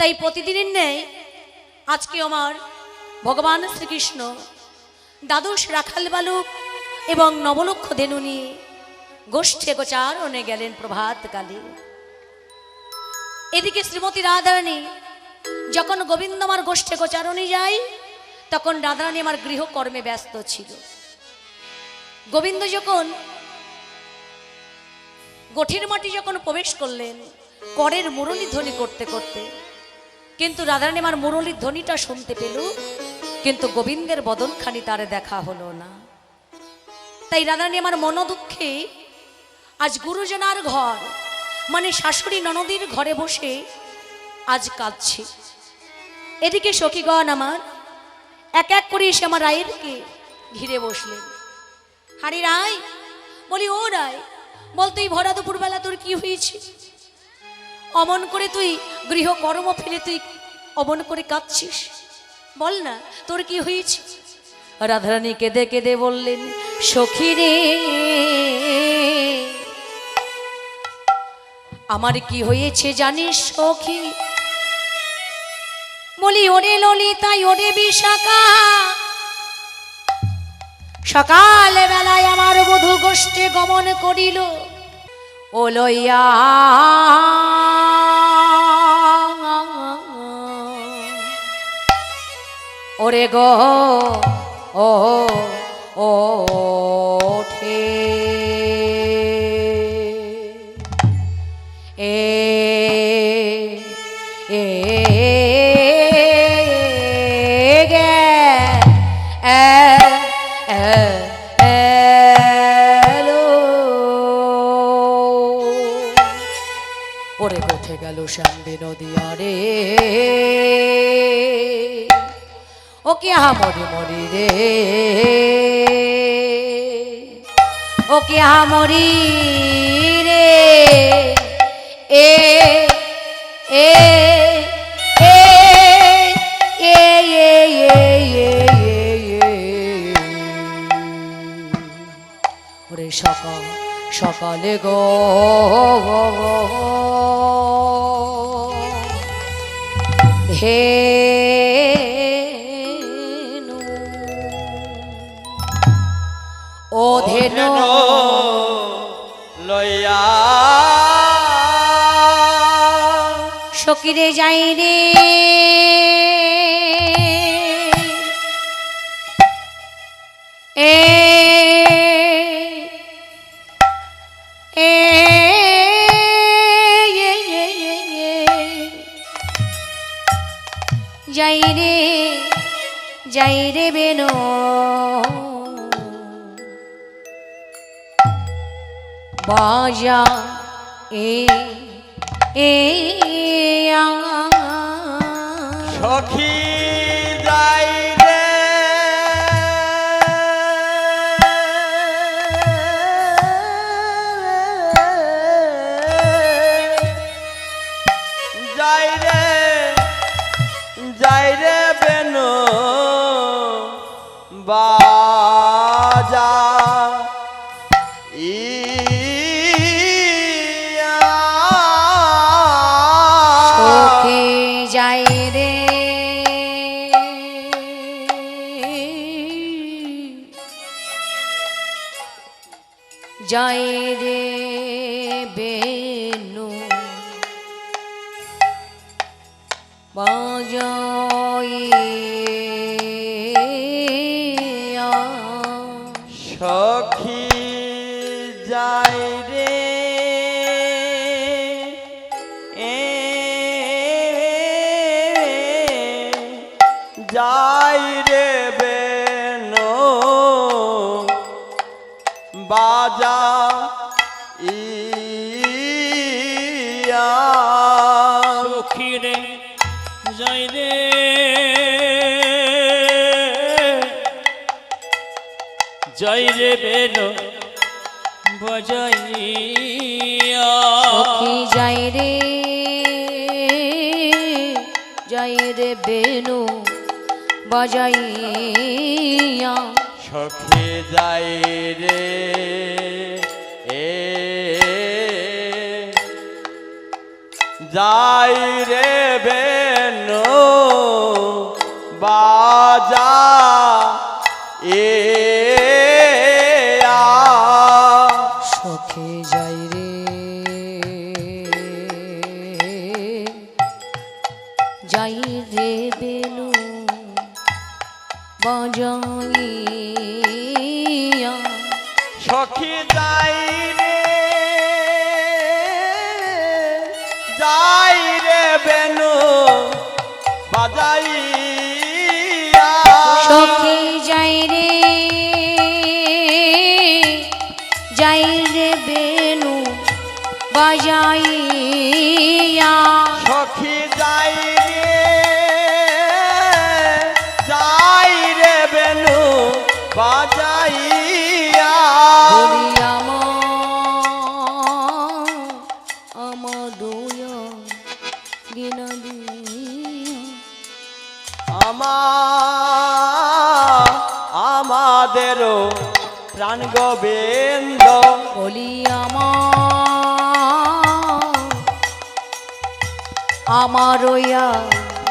তাই প্রতিদিনের ন্যায় আজকে আমার ভগবান শ্রীকৃষ্ণ দ্বাদশ রাখাল বালক এবং নবলক্ষ ধেনু নিয়ে গোষ্ঠে গোচারণে গেলেন প্রভাতকালে। এদিকে শ্রীমতী রাধারানী যখন গোবিন্দ আমার গোষ্ঠে গোচারণে যায়, তখন রাধারানী আমার গৃহকর্মে ব্যস্ত ছিল। গোবিন্দ যখন গঠির মাটি যখন প্রবেশ করলেন করের মুরলী ধ্বনি করতে করতে, কিন্তু রাধারানী আমার মুরলীর ধ্বনিটা শুনতে পেল, কিন্তু গোবিন্দের বদনখানি তার দেখা হলো না। তাই রাধারানী আমার মনোদুঃখে আজ গুরুজনার ঘর মানে শাশুড়ি ননদীর ঘরে বসে আজ কাঁদছে। এদিকে সখীগণ আমার এক এক করে এসে আমার রায়েরকে ঘিরে বসলেন। হারি রায়, বলি ও রায়, বল তুই ভরা দুপুরবেলা তোর কি হয়েছে? অমন করে তুই গৃহকর্ম ফেলে তুই অমন করে কাঁদছিস, বল না তোর কি হয়েছে? রাধারানী কেঁদে কেঁদে বললেন, সখী রে আমার কি হয়েছে জানিস সখী? বলি ওরে ললিতা ওরে বিশাখা, সকাল বেলায় আমার বধূ গোষ্ঠে গমন করিল ও লইয়া ওরে গো ও ও ওঠে এ এ গে ওরে কোঠে গেল শ্যামবি নদিয়া রে, ও কি আহা মরি মরি রে, ও কি আহা মরি রে, এ এ এ এ ওরে সকাল সকালে গো হে ও ধেনু লইয়া সকিরে যাই রে, এ যাই রে বেনো বাজা এ এ সখী যাই রে যাই রে যাই রে বেনো বাজা যাই রে যাই রে বেনু বাজাইয়া সখী যাই রে যাই রে বেনো বাজা ইয়া সখী রে যাই রে যাই রে বেনো বাজাইয়া সখী যাই রে যাই রে বেনু বাজাইয়া সখী যাই রে এ যাই রে বে যাই রে বেনু বাজাইয়া সখী যাই রে যাই রে বেনু বাজাইয়া সখী যাই রে বেনু বাজাইয়া সখী যাই রে বেনু বাজাইয়া বলি আমার দোয়া গিনা আমাদেরও প্রাণ গোবিন্দ বলি আমার ওয়া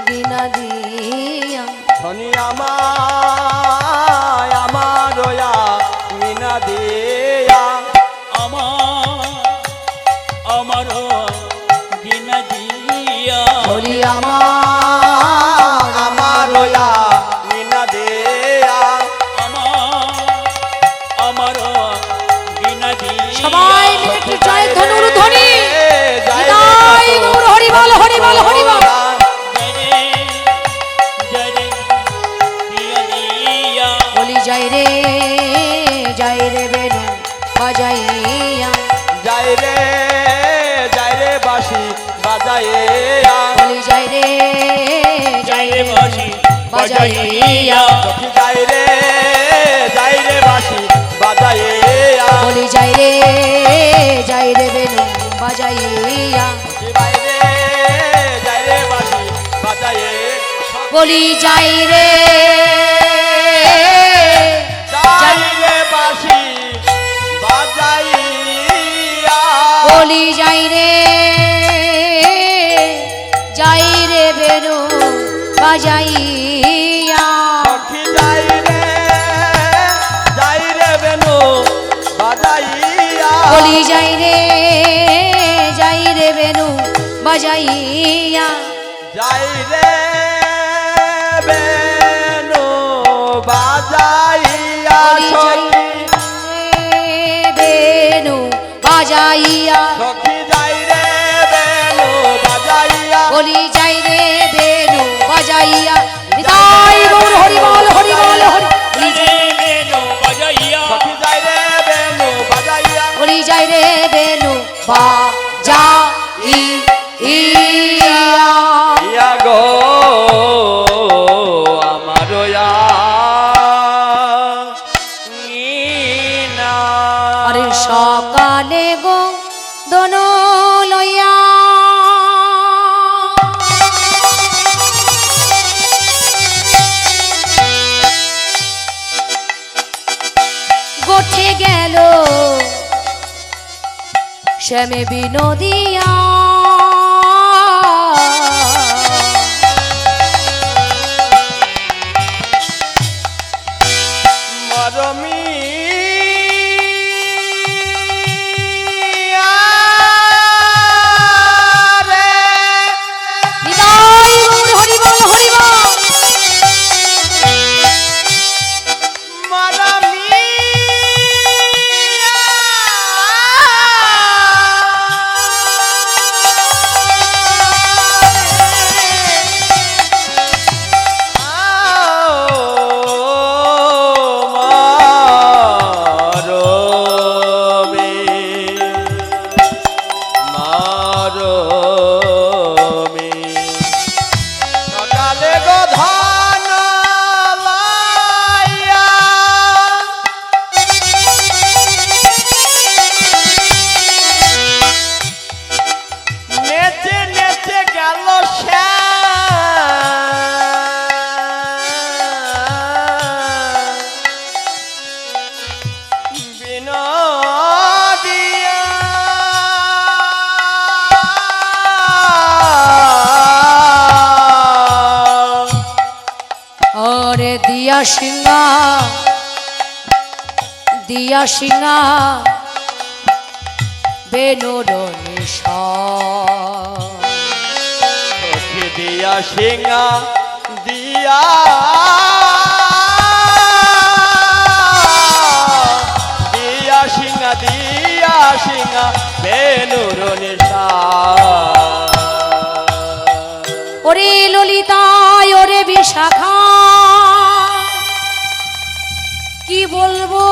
গিনা দিয়া শনি আমার ওয়া মিনা দিয়া আমার গিনা দিয়া বলি আমার ওয়া মিনা দিয়া আমার গিনা দিয়া সবাই মিলে একটু জয় ধনুর ধ্বনি জয় জয় গৌর হরি বল হরি বল হরি বল বলি যাই রে বেনু বাজাইয়া যাই রে বাঁশি বাজাইয়া বলি যাই রে বাসি বাজাইয়া সখী যাই রে বাঁশি বাজাইয়া বলি যাই রে বেনু বাজাইয়া যাই রে বাঁশি বাজাইয়ে বলি যাই রে বাঁশি বাজাইয়া বলি যাই রে বেনু বাজাইয়া সখী যাই রে বেনু বাজাইয়া বলি যাই রে বেনু বাজাইয়া যাই রে বেনু বাজাইয়া বলি যাই সখী রে বেনু বাজাইয়া সখী যাই রে বেনু বাজাইয়া বলি যাই রে বেনু বাজাইয়া হৃদয় গৌর হরি বল হরি বল হরি বাজাইয়া সখী যাই রে বেনু বাজাইয়া বলি যাই রে বেনু বাজাইয়া ইয়া গো আমার ইয়া আরে সকালে গো দোনো লইয়া গোঠে গেল শ্যামে বিনোদিয়া মরমি হৃদয় গৌর হরি বল হরি বল সকালে গো ধান লাইয়া নেচে নেচে গেল বিনোদিয়া ওরে দিয়া সিংহা বেনুর নিশা সখী দিয়া সিংহা দিয়া দিয়া সিংহা বেনুর নিশা ওরে ললিতা ওরে বিশাখা কি বলবো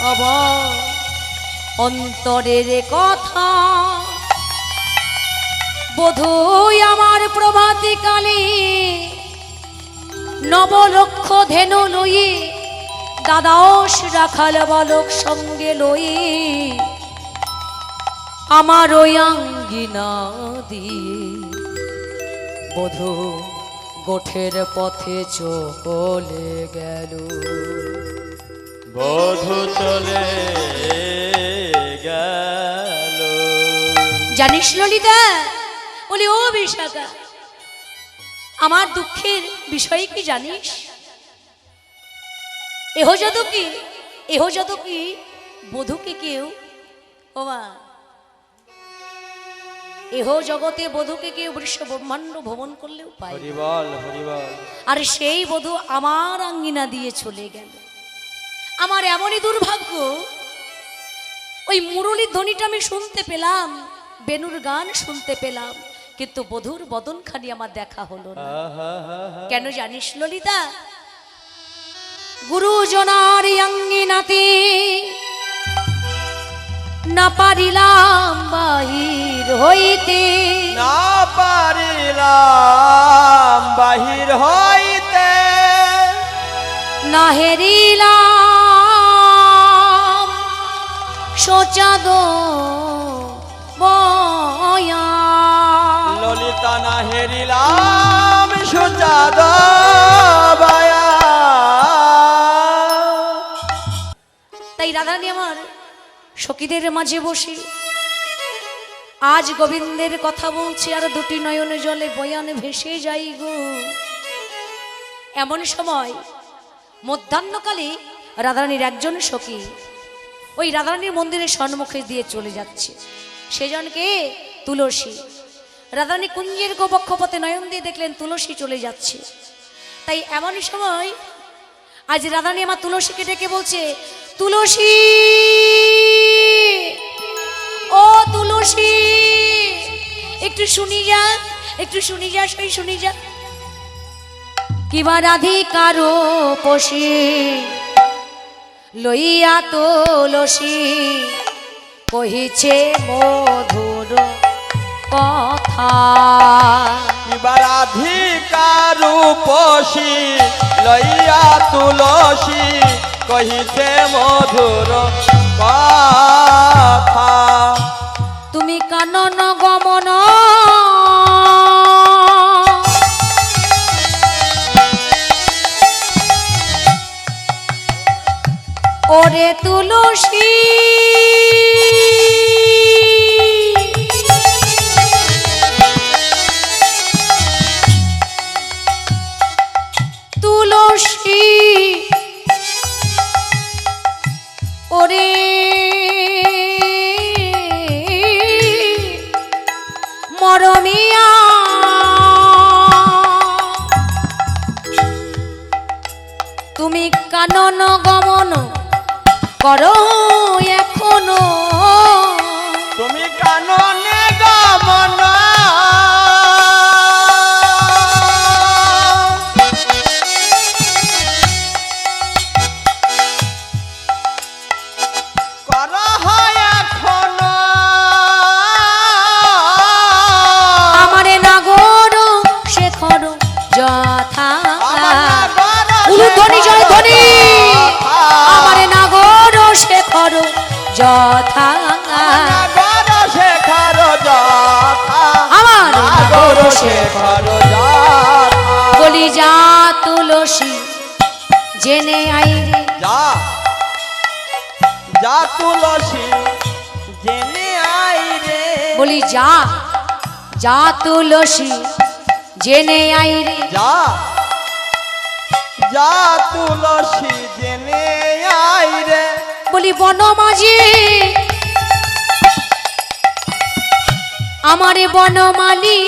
আবার অন্তরের কথা বোধই আমার প্রভাতী কালে নবলক্ষ ধেনু লই দ্বাদশ রাখাল বালক সঙ্গে লই আমার ওই আঙ্গিনা দিয়ে বধূ গোঠের পথে চলে গেল বধূ চলে গেল জানিস ললিতা বলি ও বিশাখা আমার দুঃখের বিষয় কি জানিস এহ যত কি বধূকে কেউ ওমা এহ জগতে বধূকে কেউ বিশ্ব ব্রহ্মাণ্ড ভ্রমণ করলেও পায় না। হরিবল হরিবল আর সেই বধূ আমার আঙ্গিনা দিয়ে চলে গেল আমার এমনই দুর্ভাগ্য ওই মুরলীর ধ্বনিটা আমি শুনতে পেলাম বেনুর গান শুনতে পেলাম কিন্তু বধূর বদনখানি আমার দেখা হলো না কেন জানিস ললিতা গুরুজনার আঙ্গিনাতে না পারিলাম বাহির হইতে না পারিলাম বাহির হইতে না হেরিলাম সোচাদ বয়া ললিতা না হেরিলাম সুজাদ বায়া তাই রাধারানী আমার সখীদের মাঝে বসে আজ গোবিন্দের কথা বলছি আর দুটি নয়ন জলে বয়ানে ভেসে যাই গো এমন সময় মধ্যাহ্নকালে রাধারানীর একজন সখী ওই রাধারানীর মন্দিরের সম্মুখে দিয়ে চলে যাচ্ছে সেজনকে তুলসী রাধারানী কুঞ্জের গোবক্ষপথে নয়ন দিয়ে দেখলেন তুলসী চলে যাচ্ছে তাই এমন সময় আজ রাধারানী আমার তুলসীকে ডেকে বলছে তুলসী ও তুলসী একটু শুনি যা সই শুনি যা কিবা রাধিকার পশি লইয়া তুলসী কহিছে মধুর কথা রাধিকার পশি লইয়া তুলসী কহিছে মধুর কথা তুমি কানন গমন ওরে তুলসী তুলসী ওরে মরমিয়া তুমি কানন গমন করো এখনো তুমি কাননে গমন করা হয় এখনো আমারে নাগর শেখর যথা উলুধ্বনি জয় ধ্বনি আমারে নাগর শেখর যথা শেখর যথা আমার নাগর শেখর বলি যা তুলসী জেনে আইরে যা যা তুলসী জেনে আই রে বলি যা তুলসী জেনে আইরে যা যা তুলসী জেনে আই রে বলি বন মাঝে আমারে বনমালী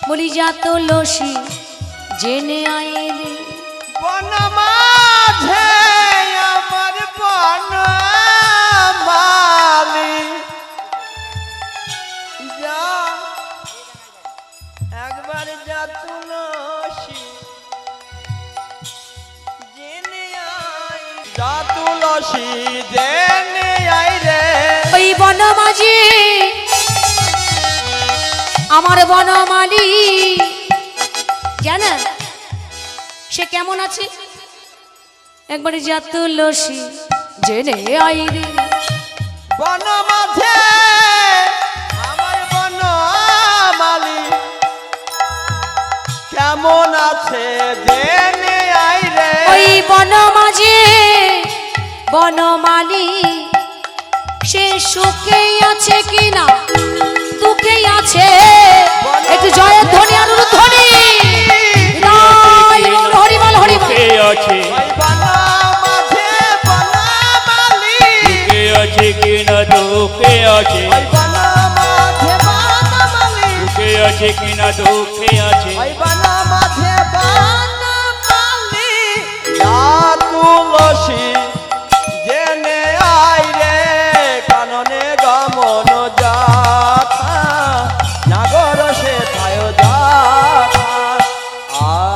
বলি যা তুলসী জেনে আয় রে। বন মাঝে আমার বনমালী যা একবার যা তুলসী জেনে আয় যা তুলসী জেনে আয় রে। ওই বন মাঝে আমার বনমালী জানেন সে কেমন আছে? একবারে যা তুলসী জেনে আয় রে। বন মাঝে আমার বনমালী কেমন আছে জেনে আয় রে। ওই বন মাঝে বনমালী সে সুখে আছে কিনা দুঃখে আছে। একটু জয়ের ধ্বনি আর ধ্বনি হরিমাল হরিমাল। কে আছে ওই বন মাঝে বনমালী আছে কিনা দুঃখে আছে, ওই বন মাঝে বনমালী সুখে আছে কিনা দুঃখে আছে। ওই বন মাঝে বনমালী যা তুলসী জেনে আয় রে। কাননে গমন যাথা নাগর সে থায় যাথা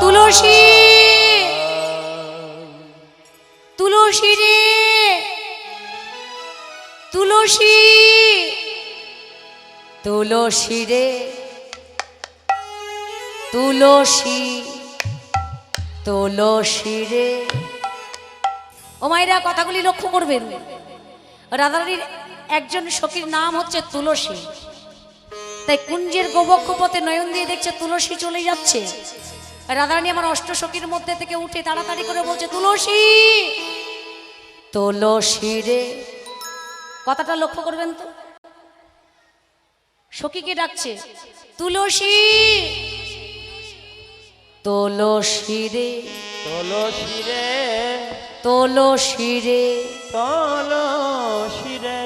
তুলসী তুলসী রে তুলসী তুলসী রে তুলসী তুলসী রে। ও মায়েরা কথাগুলি লক্ষ্য করবেন। রাধারানীর একজন সখীর নাম হচ্ছে তুলসী। তাই কুঞ্জের গোবক্ষ পথে নয়ন দিয়ে দেখছে তুলসী চলে যাচ্ছে। রাধারানী আমার অষ্ট সখীর মধ্যে থেকে উঠে তাড়াতাড়ি করে বলছে তুলসী তুলসী রে। কথাটা লক্ষ্য করবেন তো, সখীকে ডাকছে তুলসী তুলসী রে তুলসী রে তুলসী রে। তুলসী রে।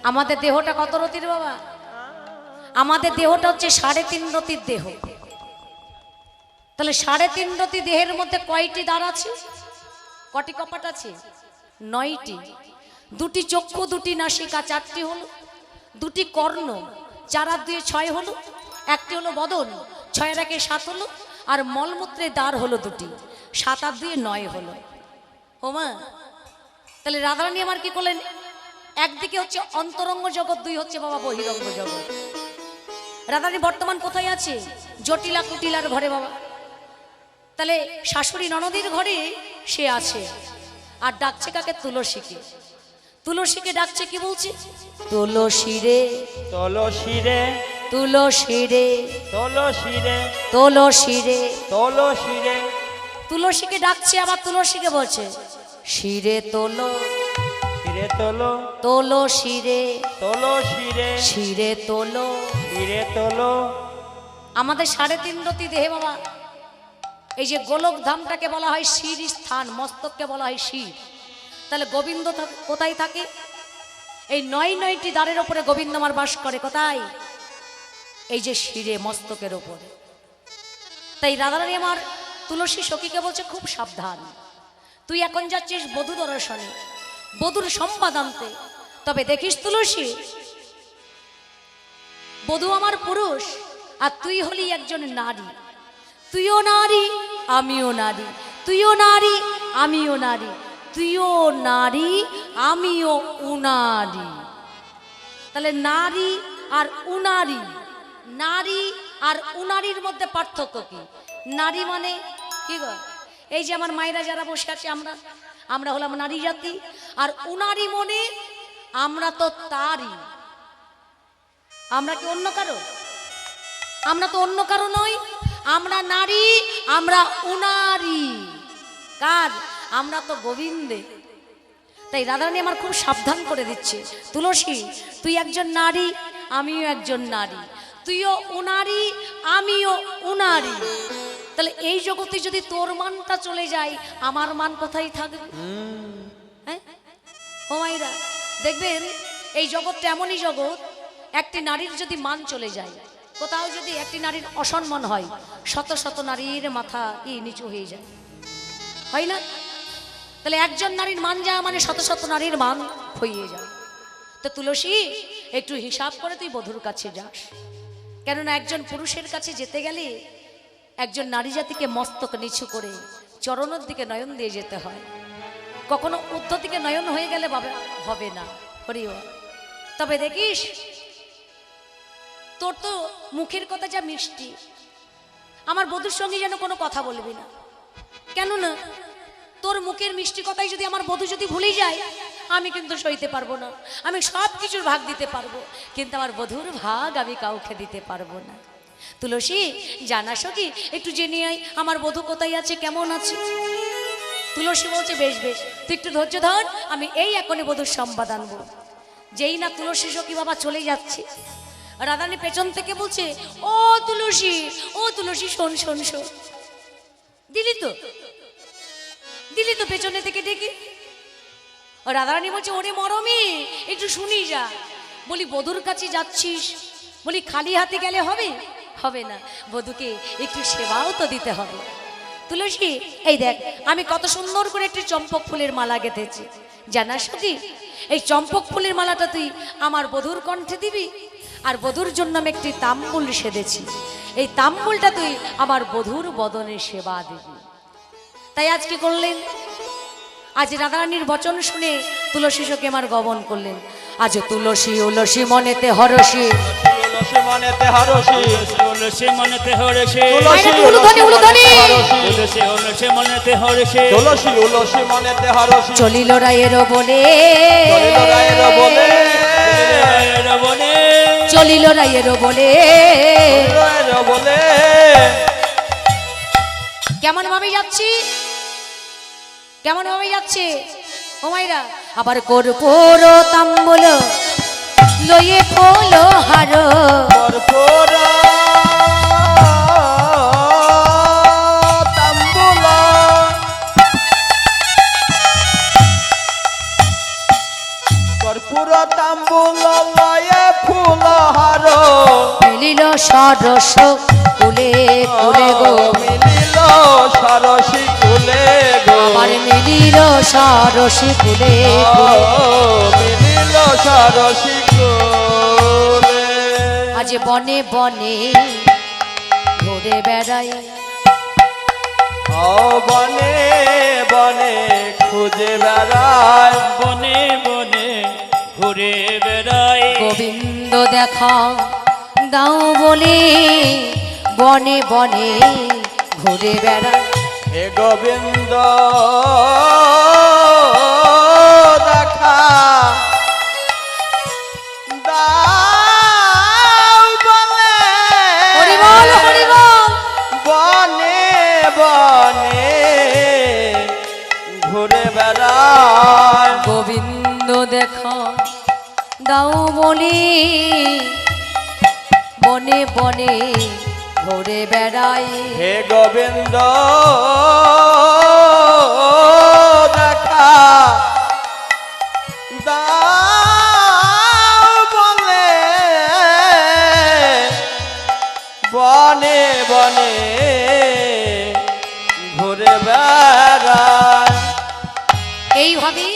আমাদের দেহটা কত রতির বাবা? আমাদের দেহটা হচ্ছে 3.5 রতির দেহ। তাহলে 3.5 রতি দেহের মধ্যে কয়টি দ্বার আছে? কটি কপাট আছে? 9টি। 2টি চক্ষু, 2টি নাসিকা, 4টি হলো। 2টি কর্ণ, 4 আর 2 6 হলো। 1টি হলো বদন, 6 আর 1 7 হলো। আর মলমূত্রের দ্বার হলো 2টি, 7 আর 2 9 হলো। ওমা, তাহলে রাধারানী আমার কি করলেন? একদিকে হচ্ছে অন্তরঙ্গ জগৎ, 2 হচ্ছে বাবা বহিরঙ্গ জগৎ। রাধারানী বর্তমান কোথায় আছে? জটিলা কুটিলার ঘরে বাবা। তাহলে শাশুড়ি ননদীর ঘরে সে আছে। আর ডাকছে কাকে? তুলসীকে। তুলসীকে ডাকছে, কি বলছে? তুলসী রে তুলসী রে তুলসী রে তুলসী রে তুলসী রে। তুলসী রে। তুলসীকে ডাকছে, আবার তুলসীকে বলছে শিরে তোলো শিরে তোলো তোলো শিরে তুলসী রে শিরে তোলো। শিরে তোলো। আমাদের 3.5 রতি দেহে বাবা, এই যে গোলক ধামটাকে বলা হয় শির স্থান, মস্তককে বলা হয় শির। তাহলে গোবিন্দ কোথায় থাকে? এই 9টি দ্বারের উপরে গোবিন্দ আমার বাস করে। কোথায়? এই যে শিরে, মস্তকের উপরে। তাই রাধারানী আমার তুলসী সখীকে বলছে খুব সাবধান, তুই এখন যাচ্ছিস বধূ দর্শনে, বধূর সম্বাদ আনতে। তবে দেখিস তুলসী, বধূ আমার পুরুষ আর তুই হলি একজন নারী। তুইও নারী আমিও নারী, তুইও নারী আমিও নারী, তুইও নারী আমিও উনারী। তাহলে নারী আর উনারী, নারী আর উনারীর মধ্যে পার্থক্য কি? নারী মানে কি গো? এই যে আমার মায়েরা যারা বসে আছে, আমরা হলাম নারী জাতি। আর উনারী মনে আমরা তো তারই। আমরা কি অন্য কারো? আমরা তো অন্য কারো নই। আমরা নারী, আমরা উনারী। কার? আমরা তো গোবিন্দে। তাই রাধারানী আমার খুব সাবধান করে দিচ্ছে, তুলসী তুই একজন নারী, আমিও একজন নারী, তুইও উনারী আমিও উনারী। তাহলে এই জগতে যদি তোর মানটা চলে যায়, আমার মান কোথায় থাকবে? হ্যাঁ ও মাইরা, দেখবেন এই জগৎটা এমনই জগৎ, একটি নারীর যদি মান চলে যায়, কোথাও যদি একটি নারীর অসম্মান হয়, শত শত নারীর মাথা নিচু হয়ে যায়, হয় না? তাহলে একজন নারীর মান যাওয়া মানে শত শত নারীর মান হয়ে যায়। তো তুলসী, একটু হিসাব করে তুই বধূর কাছে যাস, কেননা একজন পুরুষের কাছে যেতে গেলে একজন নারী জাতিকে মস্তক নিচু করে চরণের দিকে নয়ন দিয়ে যেতে হয়। কখনো ঊর্ধ্ব দিকে নয়ন হয়ে গেলে হবে না। হরিও, তবে দেখিস তোর তো মুখের কথা যা মিষ্টি, আমার বধূর সঙ্গে যেন কোনো কথা বলবি না। কেন না? তোর মুখের মিষ্টি কথাই যদি আমার বধূ যদি ভুলে যায়, আমি কিন্তু সইতে পারবো না। আমি সব কিছুর ভাগ দিতে পারবো, কিন্তু আমার বধূর ভাগ আমি কাউকে দিতে পারবো না। তুলসী, জানাসো কি? একটু জেনে আয় আমার বধূ কোথায় আছে, কেমন আছে। তুলসী বলছে, বেশ বেশ, তুই একটু ধৈর্য ধর, আমি এই এখনই বধূর সংবাদ আনবো। যেই না তুলসী সখী বাবা চলে যাচ্ছে, রাধারানী পেছন থেকে বলছে, ও তুলসী, ও তুলসী, শোন শোন শোন। দিলি তো পেছনে থেকে ডেকে। রাধারানী বলছে, ওরে মরমে, একটু শুনি যা। বলি, বধূর কাছে যাচ্ছিস, বলি খালি হাতে গেলে হবে? হবে না, বধূকে একটু সেবাও তো দিতে হবে। তুলসী, এই দেখ, আমি কত সুন্দর করে একটি চম্পক ফুলের মালা গেঁথেছি, জানাস কি? এই চম্পক ফুলের মালাটা তুই আমার বধূর কণ্ঠে দিবি, আর বধূর জন্য আমি একটি তাম্বুল সেধেছি, এই তাম্বুলটা তুই আমার বধূর বদনে সেবা দিবি। তাই আজ কি করলেন? আজ রাধারানীর বচন শুনে তুলসী সখী আমার গমন করলেন। আজ তুলসী উলসী মনেতে হরসী, তুলসী মনেতে হরসী, তুলসী মনেতে হরষে, তুলসী উলুধ্বনি, উলুধ্বনি। তুলসী তুলসী মনেতে হরষে, তুলসী উলসী মনেতে হরসী, চলিল রায়ের বলে, চলিল রায়ের বলে, রায়ের বনে, চলিল রায়ের বলে। রায়ের বলে। কেমন ভাবে যাচ্ছি, কেমন ভাবে যাচ্ছে ও মাইরা? আবার কর্পূর তাম্বুল লয়ে ফুল হার, কর্পূর তাম্বুল, কর্পূর তাম্বুল লয়ে ফুল হার, মিলিল সরস কুলে কুলে গো, মিলিল সরসী কুলে গো, আবার মিলিল সরসী কুলে কুলে। মিলিল সরসী কুলে। আজ বনে বনে ঘুরে বেড়াই, ও বনে বনে খুঁজে বেড়ায়, বনে বনে ঘুরে বেড়ায়, গোবিন্দ দেখা দাও বলে বনে বনে ঘুরে বেড়াই। হে গোবিন্দ দেখা দাও বলে, হরি বল, হরি বল। বনে বনে ঘুরে বেড়ায়, গোবিন্দ দেখা দাও বলে বনে বনে ঘুরে বেড়াই। হে গোবিন্দ দেখা দাও বলে, বনে বনে ঘুরে বেড়ায়। এইভাবে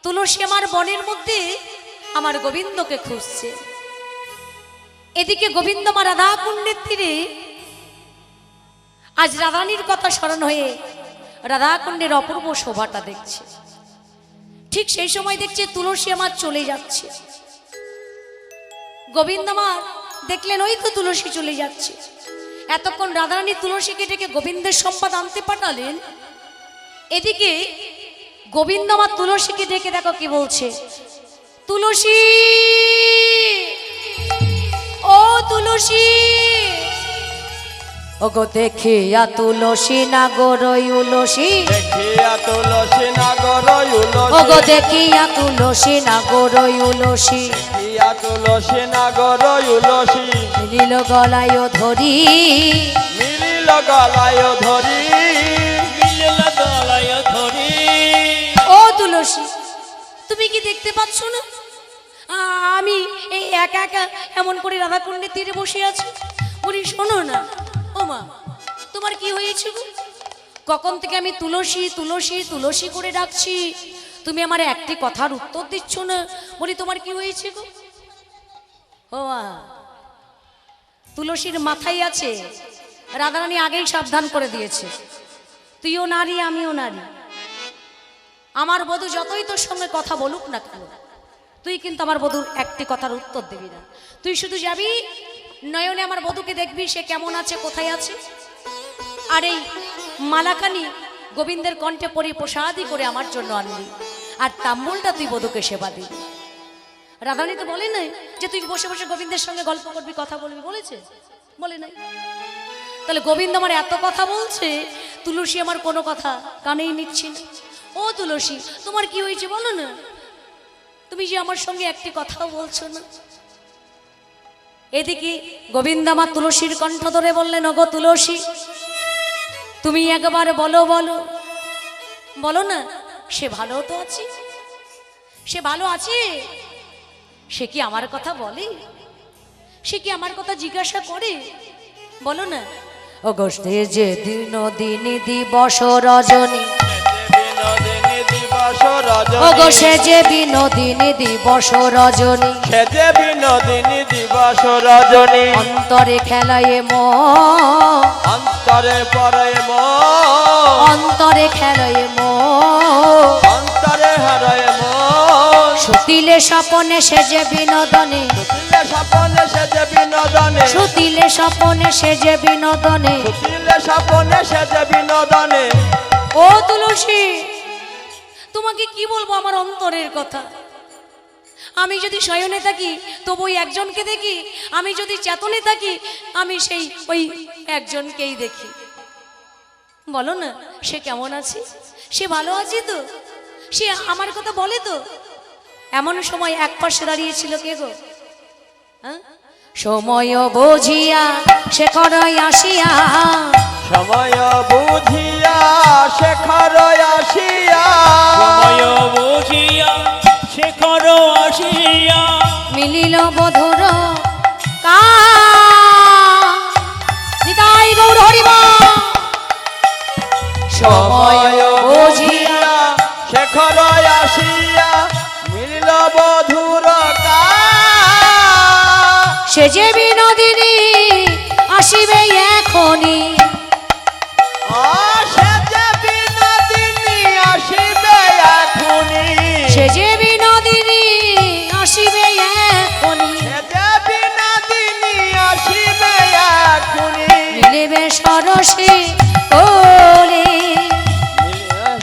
তুলসী আমার বনের মধ্যে আমার গোবিন্দকে খুঁজছে। এদিকে গোবিন্দ মা রাধা কুণ্ডের তীরে আজ রাধারানীর কথা স্মরণ হয়ে রাধা কুণ্ডের অপূর্ব শোভাটা দেখছে। ঠিক সেই সময় দেখছে তুলসী আমার চলে যাচ্ছে। গোবিন্দ আমার দেখলেন ওই তো তুলসী চলে যাচ্ছে। এতক্ষণ রাধারানী তুলসীকে ডেকে গোবিন্দের সম্পদ আনতে পাঠালেন, এদিকে গোবিন্দ আমার তুলসীকে ডেকে দেখো কি বলছে, তুলসী, ও তুলসী, ওগো দেখিয়া তুলসী নাগর উলসী, দেখিয়া তুলসী নাগর উলসী, ওগো দেখিয়া তুলসী নাগর উলসী, দেখিয়া তুলসী নাগর উলসী, মিলিল গলায় ধরি, মিলিল গলায় ধরি, মিলিল গলায় ধরি। ও তুলসী, তুমি কি দেখতে পাচ্ছ না আমি এই একা একা এমন করে রাধাকুণ্ডের তীরে বসে আছি। বলি শোনো না, ও মা তোমার কি হয়েছে গো? কখন থেকে আমি তুলসী তুলসী তুলসী করে ডাকছি, তুমি আমার একটি কথার উত্তর দিচ্ছ না। বলি তোমার কি হয়েছে গো? ও মা, তুলসীর মাথায় আছে, রাধারানী আগেই সাবধান করে দিয়েছে, তুইও নারী আমিও নারী। আমার বধূ যতই তোর সঙ্গে কথা বলুক না কেন, তুই কিন্তু আমার বধূর একটি কথার উত্তর দিবি না। তুই শুধু যাবি, নয়নে আমার বধূকে দেখবি সে কেমন আছে, কোথায় আছে, আর এই মালাকানি গোবিন্দের কণ্ঠে পরি প্রসাদই করে আমার জন্য আনবি, আর তাম্বুলটা তুই বধূকে সেবা দিবি। রাধারানী তো বলে নাই যে তুই বসে বসে গোবিন্দের সঙ্গে গল্প করবি, কথা বলবি, বলেছে? বলে নাই। তাহলে গোবিন্দ আমার এত কথা বলছে, তুলসী আমার কোনো কথা কানেই নিচ্ছি না। ও তুলসী, তোমার কি হয়েছে বলো না, তুমি যে আমার সঙ্গে একটি কথাও বলছো না। এদিকে গোবিন্দ আমার তুলসীর কণ্ঠ ধরে বললেন, ওগো তুলসী, তুমি একবার বলো, বলো বলো না, সে ভালো তো আছে, সে ভালো আছে, সে কি আমার কথা বলে, সে কি আমার কথা জিজ্ঞাসা করে, বলো না। অগস্টে যে দিন দিনী দিবস রজনী, বিনোদিনী দিবস ওগো রজনী, সে যে বিনোদিনী দিবস রজনী, সেজে বিনোদিনী দিবস রজনী, অন্তরে খেলায় মো, অন্তরে পরে মো, অন্তরে খেলায় মো, অন্তরে হারায় মো, সুতিলে স্বপনে সে যে বিনোদনে, সুতিলে স্বপনে সেজে বিনোদনে, সুতিলে স্বপনে সে যে বিনোদনে। সুতিলে স্বপনে সেজে বিনোদনে। ও তুলসী, তোমাকে কি বলবো আমার অন্তরের কথা। আমি যদি শয়নে থাকি তবু ওই একজনকে দেখি, আমি যদি চেতনে থাকি আমি সেই ওই একজনকেই দেখি। বলো না, সে কেমন আছে, সে ভালো আছে তো, সে আমার কথা বলে তো। এমন সময় এক পাশে দাঁড়িয়েছিল কে গো? হ্যাঁ, সময় বুঝিয়া সে করই আসিয়া, সময় বুঝিয়া শেখর আসিয়া, সময় বুঝিয়া শেখর আসিয়া, মিলিল বধুর নিতাই গৌর হরিবা। সময় বুঝিয়া শেখর আসিয়া, মিলিল বধুর সে যে বিনোদিনী আসিবে এখনি, সেজে বিনোদিনী আসিবে এখনি, সে যে বিনোদিনী আসিবে এখনি, সেজে বিনোদিনী আসিবে এখনি, মিলিবে সরসী কোলে।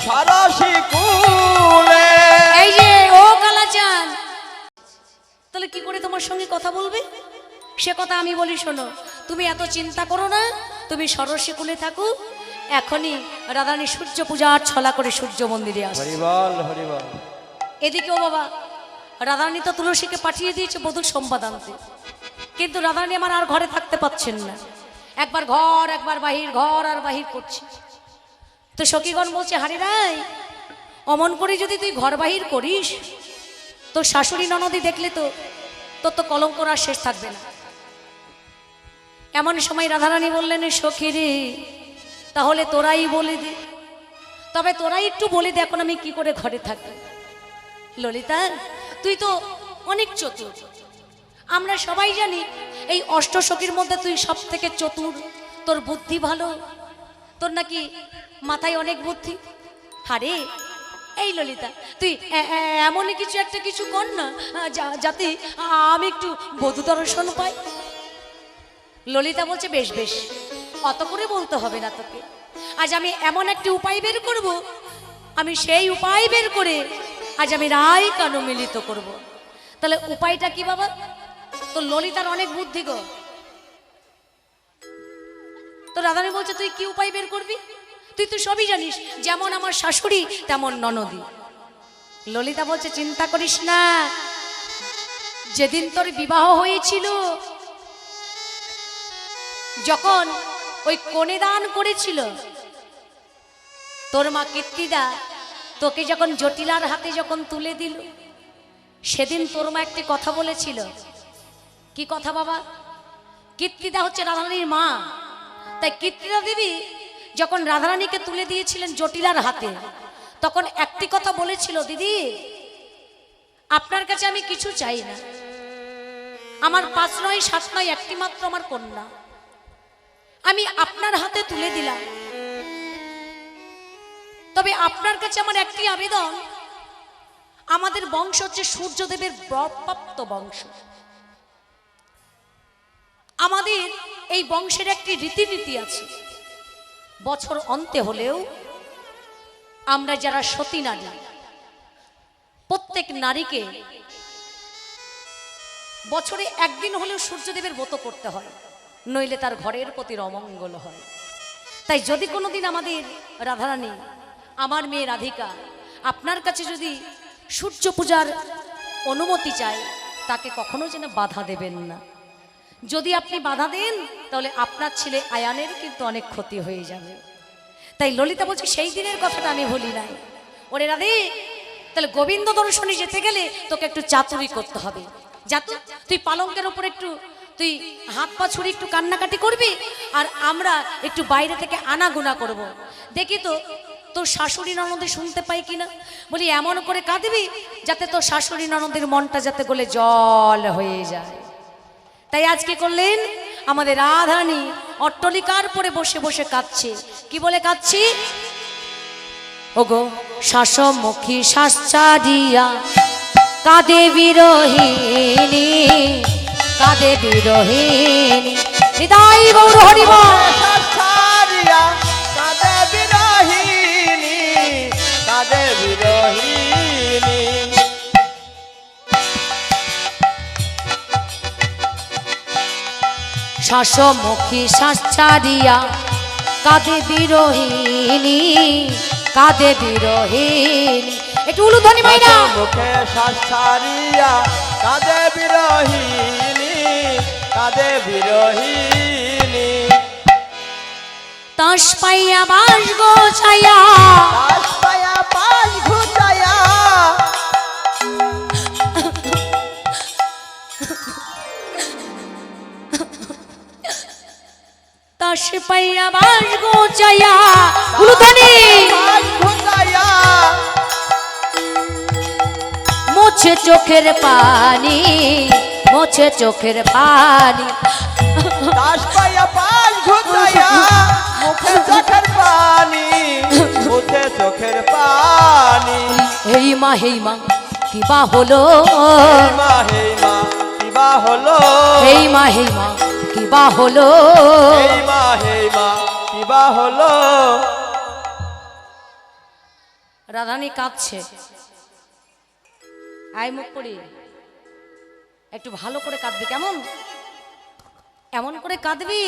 সরসী কুলে। এই যে ও কালাচাঁদ, তাহলে কি করে তোমার সঙ্গে কথা বলবে? সে কথা আমি বলি শোনো, তুমি এত চিন্তা করো না, তুমি সরস্বী কুলে থাকো। এখনই রাধারানী সূর্য পূজার ছলা করে সূর্য মন্দিরে আসে। হরিবল হরিবল। এদিকে ও বাবা, রাধারানী তো তুলসীকে পাঠিয়ে দিয়েছে বধূর সম্বাদ আনতে, কিন্তু রাধারানী আমার আর ঘরে থাকতে পাচ্ছেন না, একবার ঘর একবার বাহির, ঘর আর বাহির করছে। তো সখীগণ বলছে, হারে রাই, অমন করে যদি তুই ঘর বাহির করিস, তোর শাশুড়ি ননদি দেখলে তো তোর তো কলঙ্ক আর শেষ থাকবে না। এমন সময় রাধারানী বললেন, সখী রে, তাহলে তোরাই বলে দে, তবে তোরাই একটু বলে দে এখন আমি কি করে ঘরে থাকি। ললিতা, তুই তো অনেক চতুর, আমরা সবাই জানি এই অষ্টসখীর মধ্যে তুই সব থেকে চতুর, তোর বুদ্ধি ভালো, তোর নাকি মাথায় অনেক বুদ্ধি। হারে এই ললিতা, তুই এমনই কিছু একটা কিছু কর না, যাতে আমি একটু বধূ দর্শন পাই। ললিতা বলছে, বেশ বেশ, অত করে বলতে হবে না তোকে, আজ আমি এমন একটি উপায় বের করব, আমি সেই উপায় বের করে আজ আমি রায় কানু মিলিত করব। তাহলে উপায়টা কি বাবা? তো ললিতার অনেক বুদ্ধি গো। তো রাধারানী বলছে, তুই কি উপায় বের করবি? তুই তো সবই জানিস, যেমন আমার শাশুড়ি তেমন ননদী। ললিতা বলছে, চিন্তা করিস না, যেদিন তোর বিবাহ হয়েছিল, যখন ওই কনে দান করেছিল তোর মা কীর্তিদা, তোকে যখন জটিলার হাতে যখন তুলে দিল, সেদিন তোর মা একটি কথা বলেছিল। কি কথা বাবা? কীর্তিদা হচ্ছে রাধারানীর মা, তাই কীর্তিদা দেবী যখন রাধারানীকে তুলে দিয়েছিলেন জটিলার হাতে, তখন একটি কথা বলেছিল, দিদি আপনার কাছে আমি কিছু চাই না, আমার 5 নয় 7 নয় একটি মাত্র আমার কন্যা আমি আপনার হাতে তুলে দিলাম। তবে আপনার কাছে আমার একটি আবেদন, আমাদের বংশ হচ্ছে সূর্যদেবের বরপ্রাপ্ত বংশ। আমাদের এই বংশের একটি রীতিনীতি আছে, বছর অন্তে হলেও আমরা যারা সতী নারী, প্রত্যেক নারীকে বছরে একদিন হলেও সূর্যদেবের ব্রত করতে হয়, নইলে তার ঘরের প্রতি অমঙ্গল হয়। তাই যদি কোনোদিন আমাদের রাধারানী, আমার মেয়ে রাধিকা আপনার কাছে যদি সূর্য পূজার অনুমতি চায়, তাকে কখনো যেন বাধা দেবেন না। যদি আপনি বাধা দেন তাহলে আপনার ছেলে আয়ানের কিন্তু অনেক ক্ষতি হয়ে যাবে। তাই ললিতা বলছে সেই দিনের কথাটা আমি ভুলি নাই। ওরে রাধে, তাহলে গোবিন্দ দর্শনে যেতে গেলে তোকে একটু চাতুরি করতে হবে। যাতে তুই পালঙ্কের উপর একটু তুই হাত পা ছুড়ে একটু কান্নাকাটি করবি, আর আমরা একটু বাইরে থেকে আনাগোনা করব। দেখি তো তোর শাশুড়ি ননদে শুনতে পাই কিনা। বলি এমন করে কাঁদবি যাতে তোর শাশুড়ি ননদের মনটা যাতে গলে জল হয়ে যায়। তাই আজকে করলেন আমাদের রাধারানী অট্টলিকার পরে বসে বসে কাঁদছে। কি বলে কাঁদছি? ওগো শাসমুখী শ্বাস ছাড়িয়া কাঁদে বিরহিনী, কাঁদে বিরহিনী, হৃদয় গৌর হরিবল। ছাড়িয়া কাঁদে বিরহিনী, কাঁদে বিরহিনী। শাসমুখী শ্বাস ছাড়িয়া কাঁদে বিরহিনী, কাঁদে বিরহিনী। একটু উলুধ্বনি মাইরা। মুখে শ্বাস ছাড়িয়া কাঁদে বিরহিনী, কাঁদে বিরহিনী। তাস পাইয়া বাস গোছাইয়া, তাস পায়া পাশ ঘুচায়া, তাস পাইয়া বাস গোছাইয়া, উলুধ্বনি। পাশ ঘুচায়া, মোছে চোখের পানি, মোছে চোখের পানি। তাস পায়া পাশ ঘুচায়া, মুখে চোখের পানি, মুখে চোখের পানি। হেই মা কিবা হলো, হেই মা কিবা হলো, হেই মা কিবা হলো। হেই মা কিবা হলো। রাধারানী কাঁদছে। আয় মুখ করি, একটু ভালো করে কাঁদবি, কেমন এমন করে কাঁদবি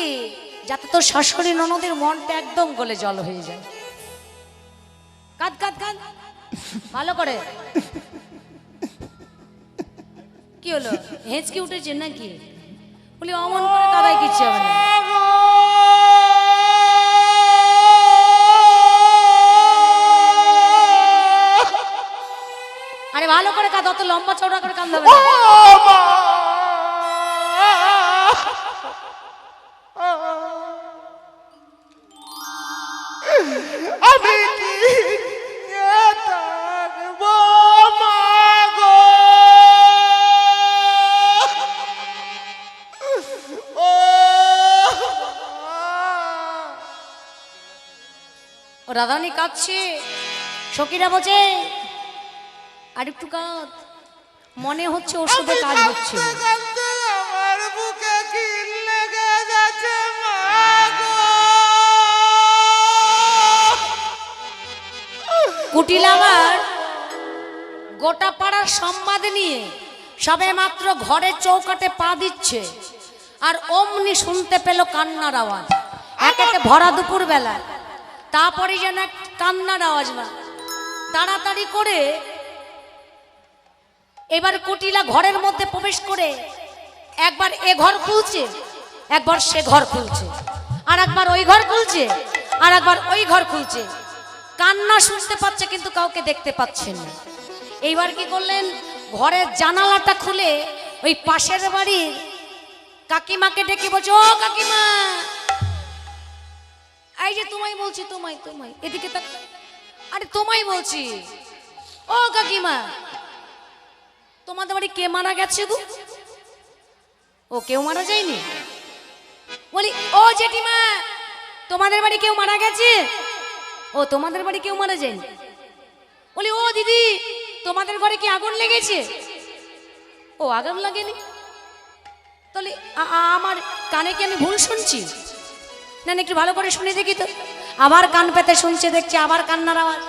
যাতে তোর শাশুড়ি ননদের মনটা একদম গলে জল হয়ে যায়। কাঁদ কাঁদ কাঁদ ভালো করে। কি হলো, হেঁচকি উঠেছে নাকি? বলি অমন করে কাদায় কিচ্ছু হবে না। আরে ভালো করে কাঁদ, অত লম্বা চওড়া করে কাঁদতে হবে না। আমি কি থাকবো মা গো, ও রাধারানী কাঁদছে। সখীরা বলছে আর একটু কাঁদ, মনে হচ্ছে ওষুধে কাজ হচ্ছে। আমার বুকে কি লেগে যাচ্ছে মা গো। কুটিল আমার গোটা পাড়ার সম্বাদ নিয়ে সবে মাত্র ঘরের চৌকাটে পা দিচ্ছে, আর অমনি শুনতে পেল কান্নার আওয়াজ। একেতে ভরা দুপুর বেলা, তারপরে যেন এক কান্নার আওয়াজ না। তাড়াতাড়ি করে এবার কুটিলা ঘরের মধ্যে প্রবেশ করে একবার এ ঘর খুলছে, একবার সে ঘর খুলছে, আর একবার ওই ঘর খুলছে, আর একবার ওই ঘর খুলছে। কান্না শুনতে পাচ্ছে কিন্তু কাউকে দেখতে পাচ্ছেন না। এইবার কি করলেন, ঘরের জানালাটা খুলে ওই পাশের বাড়ির কাকিমাকে ডেকে বলছে, ও কাকিমা, এই যে তোমায় বলছি, তোমায় তোমায় এদিকে তাক, আরে তোমায় বলছি, ও কাকিমা, তোমাদের বাড়ি কে মারা গেছে গো? ও কেউ মারা যায়নি? বলি, ও জেঠিমা, তোমাদের বাড়ি কেউ মারা গেছে? ও তোমাদের বাড়ি কেউ মারা যায়নি? বলি, ও দিদি, তোমাদের ঘরে কি আগুন লেগেছে? ও আগুন লাগেনি। তাহলে আমার কানে কি আমি ভুল শুনছি? না না, একটু ভালো করে শুনে দেখি তো। আবার কান পেতে শুনছে, দেখছি আবার কান্নার আওয়াজ।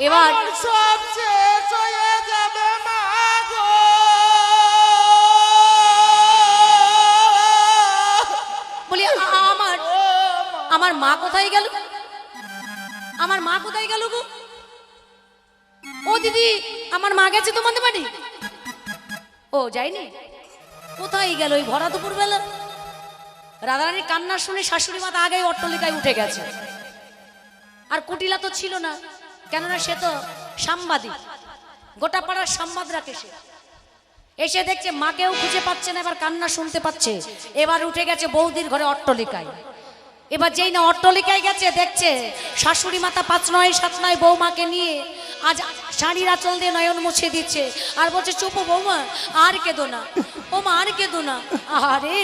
এবার আমার সব শেষ হয়ে যাবে মা গো। বলি, আমার মা কোথায় গেল? আমার মা কোথায় গেল গো? ও দিদি, আমার মা গেছে তোমাদের বাড়ি? ও যায়নি? কোথায় গেল ওই ভরা দুপুর বেলা? রাধারানীর কান্না শুনে শাশুড়ি মাতা আগেই অট্টলিকায় উঠে গেছে। আর কুটিলা তো ছিল না, কেননা সে তো সাংবাদিক, গোটা পাড়ার সংবাদ রাখে সে। এসে দেখছে মাকেও খুঁজে পাচ্ছে না, এবার কান্না শুনতে পাচ্ছে। এবার উঠে গেছে বৌদির ঘরে অট্টলিকায়। এবার যেই না অট্টলিকায় গেছে, দেখছে শাশুড়ি মাতা 5 নয় 7 নয় বৌমাকে নিয়ে আজ শাড়ির আঁচল দিয়ে নয়ন মুছে দিচ্ছে। আর বলছে, চুপ বৌমা, আর কেঁদো না, বৌমা আর কেঁদো না। আরে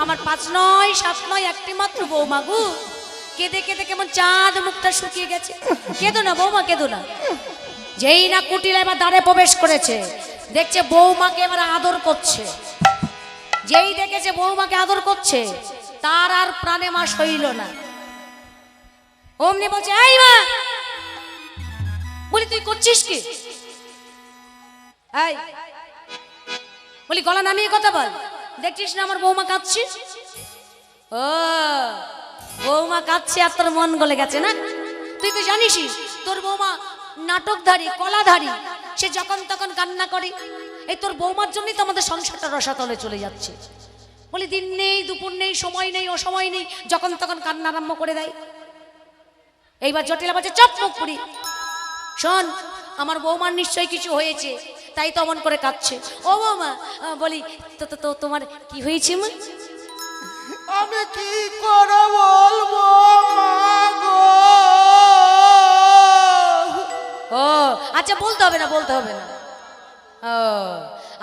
আমার 5 নয় 7 নয় একটি মাত্র বৌমা গো, কেঁদে কেঁদে কেমন চাঁদ মুখটা শুকিয়ে গেছে। কেঁদো না বৌমা, কেঁদো না। যেই না কুটিলা এবার দ্বারে প্রবেশ করেছে, দেখছে বৌমাকে এবার আদর করছে। যেই দেখেছে বৌমাকে আদর করছে, তার আর প্রাণে মা সইল না। অমনি বলছে, এই মা, বলি তুই করছিস কি? এই বলি, গলা নামিয়ে কথা বল। দেখছিস না আমার বৌমা কাঁদছে? ও বৌমা কাঁদছে আর তোর মন গলে গেছে না? তুই তো জানিসই তোর বৌমা নাটকধারী, কলাধারী, সে যখন তখন কান্না করে। এই তোর বৌমার জন্যই তো আমাদের সংসারটা রসাতলে চলে যাচ্ছে। বলি, দিন নেই দুপুর নেই, সময় নেই অসময় নেই, যখন তখন কান্না আরম্ভ করে দেয়। এইবার জটিলা বলছে, চপ মুখ পুরি, শোন, আমার বৌমার নিশ্চয়ই কিছু হয়েছে, তাই তো অমন করে কাঁদছে। ও বৌমা, বলি তো তোমার কি হয়েছে মা? আমি কি করে বলবো মা গো? ও আচ্ছা, বলতে হবে না, বলতে হবে না। ও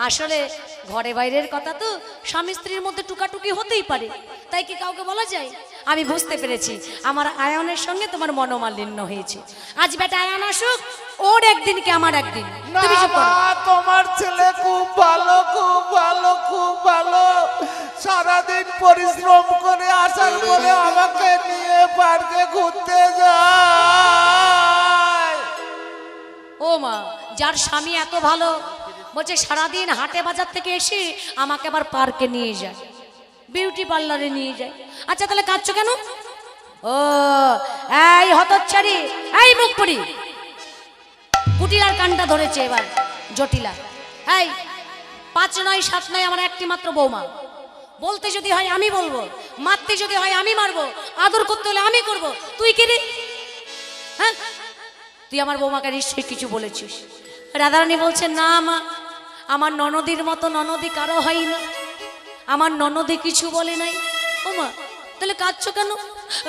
আসলে ঘরে বাইরের কথা তো স্বামী স্ত্রীর মধ্যে টুকাটুকি হতেই পারে, তাই কি কাউকে বলা যায়? আমি বুঝতে পেরেছি, আমার আয়নের সঙ্গে তোমার মনোমালিন্য হয়েছে। আজ বেটা আয়ন আসুক, ওর একদিন কি আমার একদিন। না তুমি চুপ করো। মা, তোমার ছেলে খুব ভালো, খুব ভালো, খুব ভালো। সারাদিন পরিশ্রম করে আসার পরে আমাকে নিয়ে পার্কে ঘুরতে যায়। ও মা, যার স্বামী এত ভালো, বলছে সারাদিন হাটে বাজার থেকে এসে আমাকে আবার পার্কে নিয়ে যায়, বিউটি পার্লারে নিয়ে যায়। আচ্ছা তাহলে কাঁদছো কেন? ও এই হতচ্ছাড়ি, এই মুখ পুরি, কুটিলার কানটা ধরেছে এবার জটিলা। এই 5 নয় 7 নয় আমার একটি মাত্র বৌমা। বলতে যদি হয় আমি বলবো, মারতে যদি হয় আমি মারবো, আদর করতে হলে আমি করব। তুই কে রে? হ্যাঁ, তুই আমার বৌমাকে নিশ্চয়ই কিছু বলেছিস। রাধারানী বলছে, না মা, আমার ননদীর মতো ননদী কারো হয় না, আমার ননদী কিছু বলে নাই। ও মা, তাহলে কাঁদছো কেন?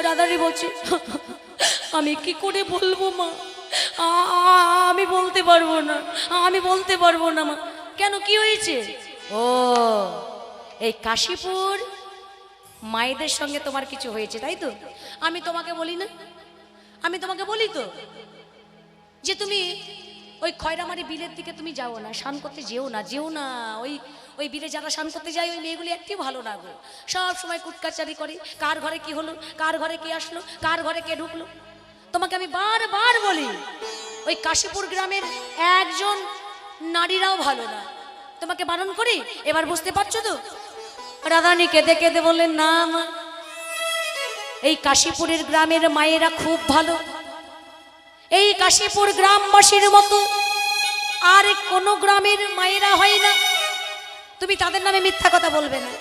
রাধারানী বলছে, আমি কি করে বলবো মা, আমি বলতে পারবো না, আমি বলতে পারবো না মা। কেন, কি হয়েছে? ও এই কাশীপুর মায়েদের সঙ্গে তোমার কিছু হয়েছে, তাই তো? আমি তোমাকে বলি না, আমি তোমাকে বলি তো যে তুমি ওই খয়রামারি বিলের দিকে তুমি যাও না, স্নান করতে যেও না, যেও না। ওই বিলে যারা স্নান করতে যায় ওই মেয়েগুলি একটি ভালো না গো, সব সময় কুটকাচারি করে, কার ঘরে কি হলো, কার ঘরে কি আসলো, কার ঘরে কে ঢুকলো। তোমাকে আমি বারবার বলি, ওই কাশীপুর গ্রামের একজন নারীরাও ভালো না, তোমাকে বারণ করি। এবার বুঝতে পারছো তো? রাধারানী কেঁদে কেঁদে বললেন, না মা, এই কাশীপুরের গ্রামের মায়েরা খুব ভালো, এই কাশীপুর গ্রামবাসীর মতো আর কোনো গ্রামের মায়েরা হয় না। তুমি তাদের নামে মিথ্যা কথা বলবে না।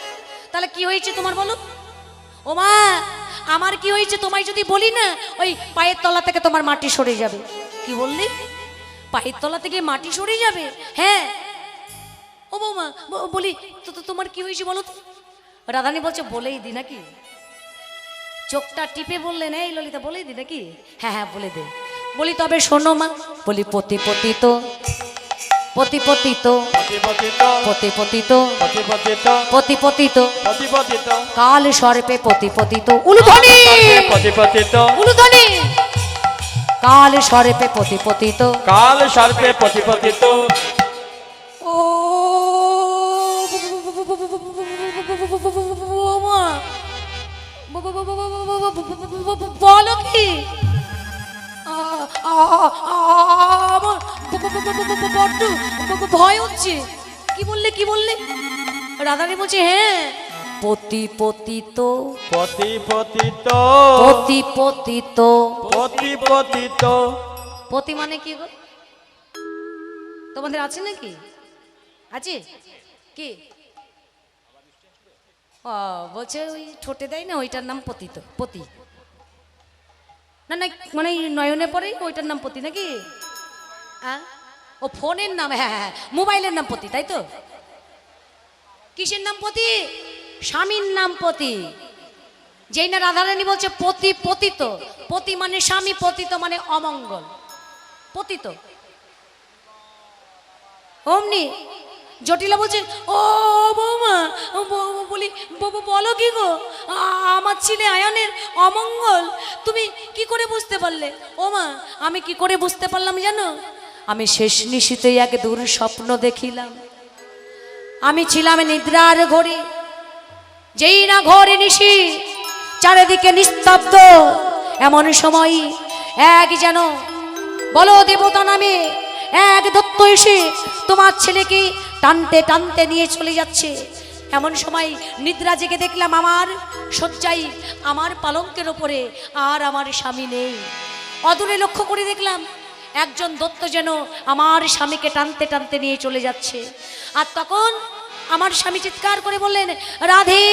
তাহলে কি হয়েছে তোমার বলো? ও মা, আমার কি হয়েছে তোমায় যদি বলি না, ওই পায়ের তলা থেকে তোমার মাটি সরে যাবে। কি বললি? পায়ের তলা থেকে মাটি সরে যাবে? হ্যাঁ, ও বৌমা বলি তোমার কি হয়েছে বলো তো। রাধারানী বলছে বলেই দি নাকি, চোখটা টিপে বললেন এই ললিতা বলেই দি নাকি, হ্যাঁ হ্যাঁ বলে দে। বলি তবে শোনো মা, বলি পতি পতিত পতি পতিত পতি পতিত পতি পতিত কাল সর্পে পতি পতিত উলুধ্বনি উলুধ্বনি কাল সর্পে পতি পতিত কাল সর্পে পতিপতিত ও মা বলো কি বড্ড ভয় হচ্ছে। কি বললে কি বললে? রাধারানী বলছে হ্যাঁ পতি পতিত পতি পতিত পতি পতিত পতি পতিত পতি মানে কি গো? তোমাদের আছে নাকি? আছে কি? ও বলছে ওই ঠোঁটে দেয় না ওইটার নাম পতিত পতি না না মানে নয়নে পরে ওইটার নাম পতি নাকি? ও ফোনের নাম, হ্যাঁ হ্যাঁ মোবাইলের নাম পতি, তাই তো? কিসের নাম পতি? স্বামীর নাম পতি। যেই না রাধারানী বলছে পতি পতিত, পতি মানে স্বামী, পতিত মানে অমঙ্গল, পতিত অমনি। জটিলা বলছে ও বৌমা বলি বলো কি গো, আমার ছেলে আয়নের অমঙ্গল তুমি কি করে বুঝতে পারলে? ও মা আমি কি করে বুঝতে পারলাম জানো? আমি শেষ নিশীতে এক দূর স্বপ্ন দেখিলাম। আমি ছিলাম নিদ্রার ঘরে, যেই না ঘরে নিশি চারিদিকে নিস্তব্ধ, এমন সময় এক যেন বলো দেবতা নামে এক দত্ত এসে তোমার ছেলেকে টানতে টানতে নিয়ে চলে যাচ্ছে। এমন সময় নিদ্রা জেগে দেখলাম আমার শয্যায়, আমার পালঙ্কের ওপরে আর আমার স্বামী নেই। অদূরে লক্ষ্য করে দেখলাম একজন দত্ত যেন আমার স্বামীকে টানতে টানতে নিয়ে চলে যাচ্ছে। আর তখন আমার স্বামী চিৎকার করে বললেন রাধে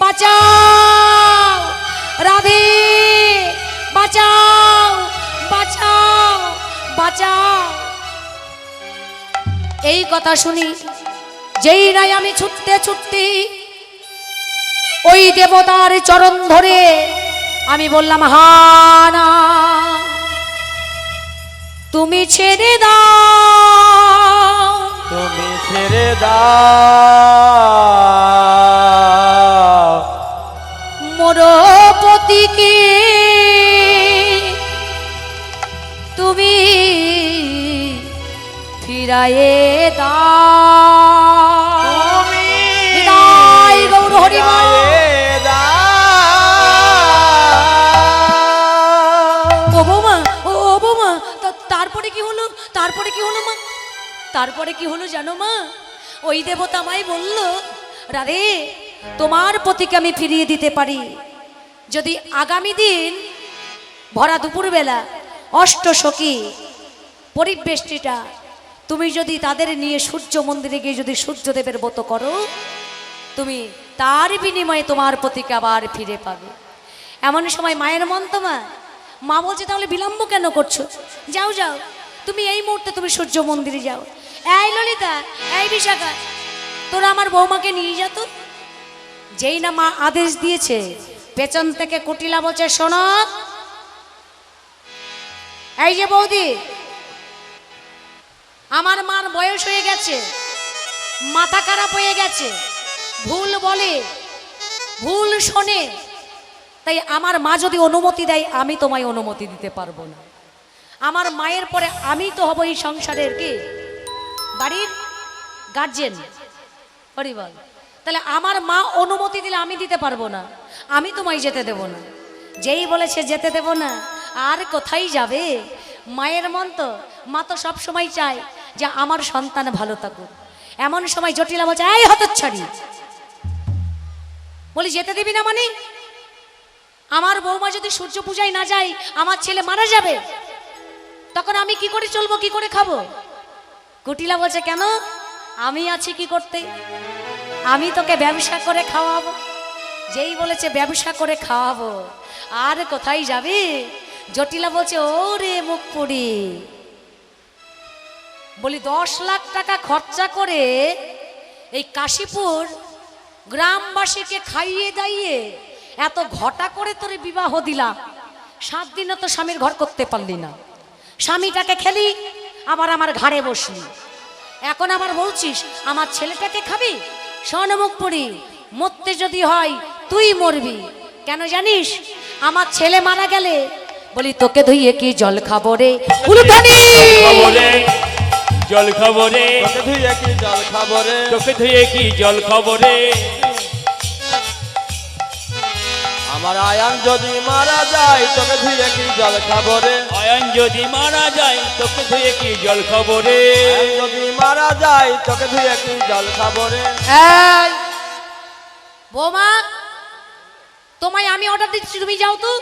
বাঁচাও, রাধে বাঁচাও, বাঁচাও, বাঁচাও। এই কথা শুনি যেই নাই আমি ছুটতে ছুটতে ওই দেবতার চরণ ধরে আমি বললাম হানা তুমি ছেড়ে দাও, তুমি ছেড়ে দাও মোর পতিকে তুমি ফিরায়ে দাও। হৃদয় গৌর হরি বল। ও বৌমা ও বৌমা তারপরে কি হলো? তারপরে কি হলো মা? তারপরে কি হলো জানো মা? ওই দেবতা আমায় বলল রাধে তোমার পতিকে আমি ফিরিয়ে দিতে পারি যদি আগামী দিন ভরা দুপুরবেলা অষ্টসখী পরিবেষ্টিটা তুমি যদি তাদের নিয়ে সূর্য মন্দিরে গিয়ে যদি সূর্যদেবের ব্রত করো, তুমি তার বিনিময়ে তোমার পতিকে আবার ফিরে পাবে। এমন সময় মায়ের মন তো মা বলছে তাহলে বিলম্ব কেন করছো? যাও যাও তুমি এই মুহূর্তে তুমি সূর্য মন্দিরে যাও। এই ললিতা, এই বিশাখা, তোরা আমার বৌমাকে নিয়ে যা তো। যেই না মা আদেশ দিয়েছে পেছন থেকে কুটিলা বলছে শোনো এই যে বৌদি, আমার মার বয়স হয়ে গেছে, মাথা খারাপ হয়ে গেছে, ভুল বলে ভুল শোনে, তাই আমার মা যদি অনুমতি দেয় আমি তোমায় অনুমতি দিতে পারবো না। আমার মায়ের পরে আমি তো হব এই সংসারের কি বাড়ির গার্জেন পরিবার, তাহলে আমার মা অনুমতি দিলে আমি দিতে পারবো না, আমি তোমায় যেতে দেব না। যেই বলেছে যেতে দেব না আর কোথায় যাবে? মায়ের মন তো, মা তো সব সময় চায় যে আমার সন্তান ভালো থাকুক। এমন সময় জটিলা বলছে এই হতচ্ছাড়ি, বলি যেতে দিবি না মানে? আমার বৌমা যদি সূর্য পূজায় না যায় আমার ছেলে মারা যাবে, তখন আমি কি করে চলবো, কি করে খাবো? কুটিলা বলছে কেন? আমি আছি কি করতে, আমি তোকে ব্যবসা করে খাওয়াবো। যেই বলেছে ব্যবসা করে খাওয়াবো আর কোথায় যাবে? জটিলা বলছে ও রে মুখ পুরি, বলি 10 লাখ টাকা খরচা করে এই কাশীপুর গ্রামবাসীকে খাইয়ে দাইয়ে এত ঘটা করে তোরে বিবাহ দিলাম, 7 দিনও তো স্বামীর ঘর করতে পারলি না, স্বামীটাকে খেলি আবার আমার ঘাড়ে বসলি, এখন আবার বলছিস আমার ছেলেটাকে খাবি। শোন মুখপুরি, মরতে যদি হয় তুই মরবি, কেন জানিস? আমার ছেলে মারা গেলে বলি তোকে ধুইয়ে কি জল খাবো রে উলুধ্বনি, জল খাবো রে, তোকে ধুয়ে কি জল খাবো রে, তোকে ধুয়ে কি জল খাবো রে। আমার আয়ান যদি মারা যায় তোকে ধুয়ে কি জল খাবো রে, আয়ান যদি মারা যায় তোকে ধুয়ে কি জল খাবো রে। আয়ান যদি মারা যায় তোকে ধুয়ে কি জল খাবো রে। এই বৌমা, তোমায় আমি অর্ডার দিচ্ছি, তুমি যাও তো।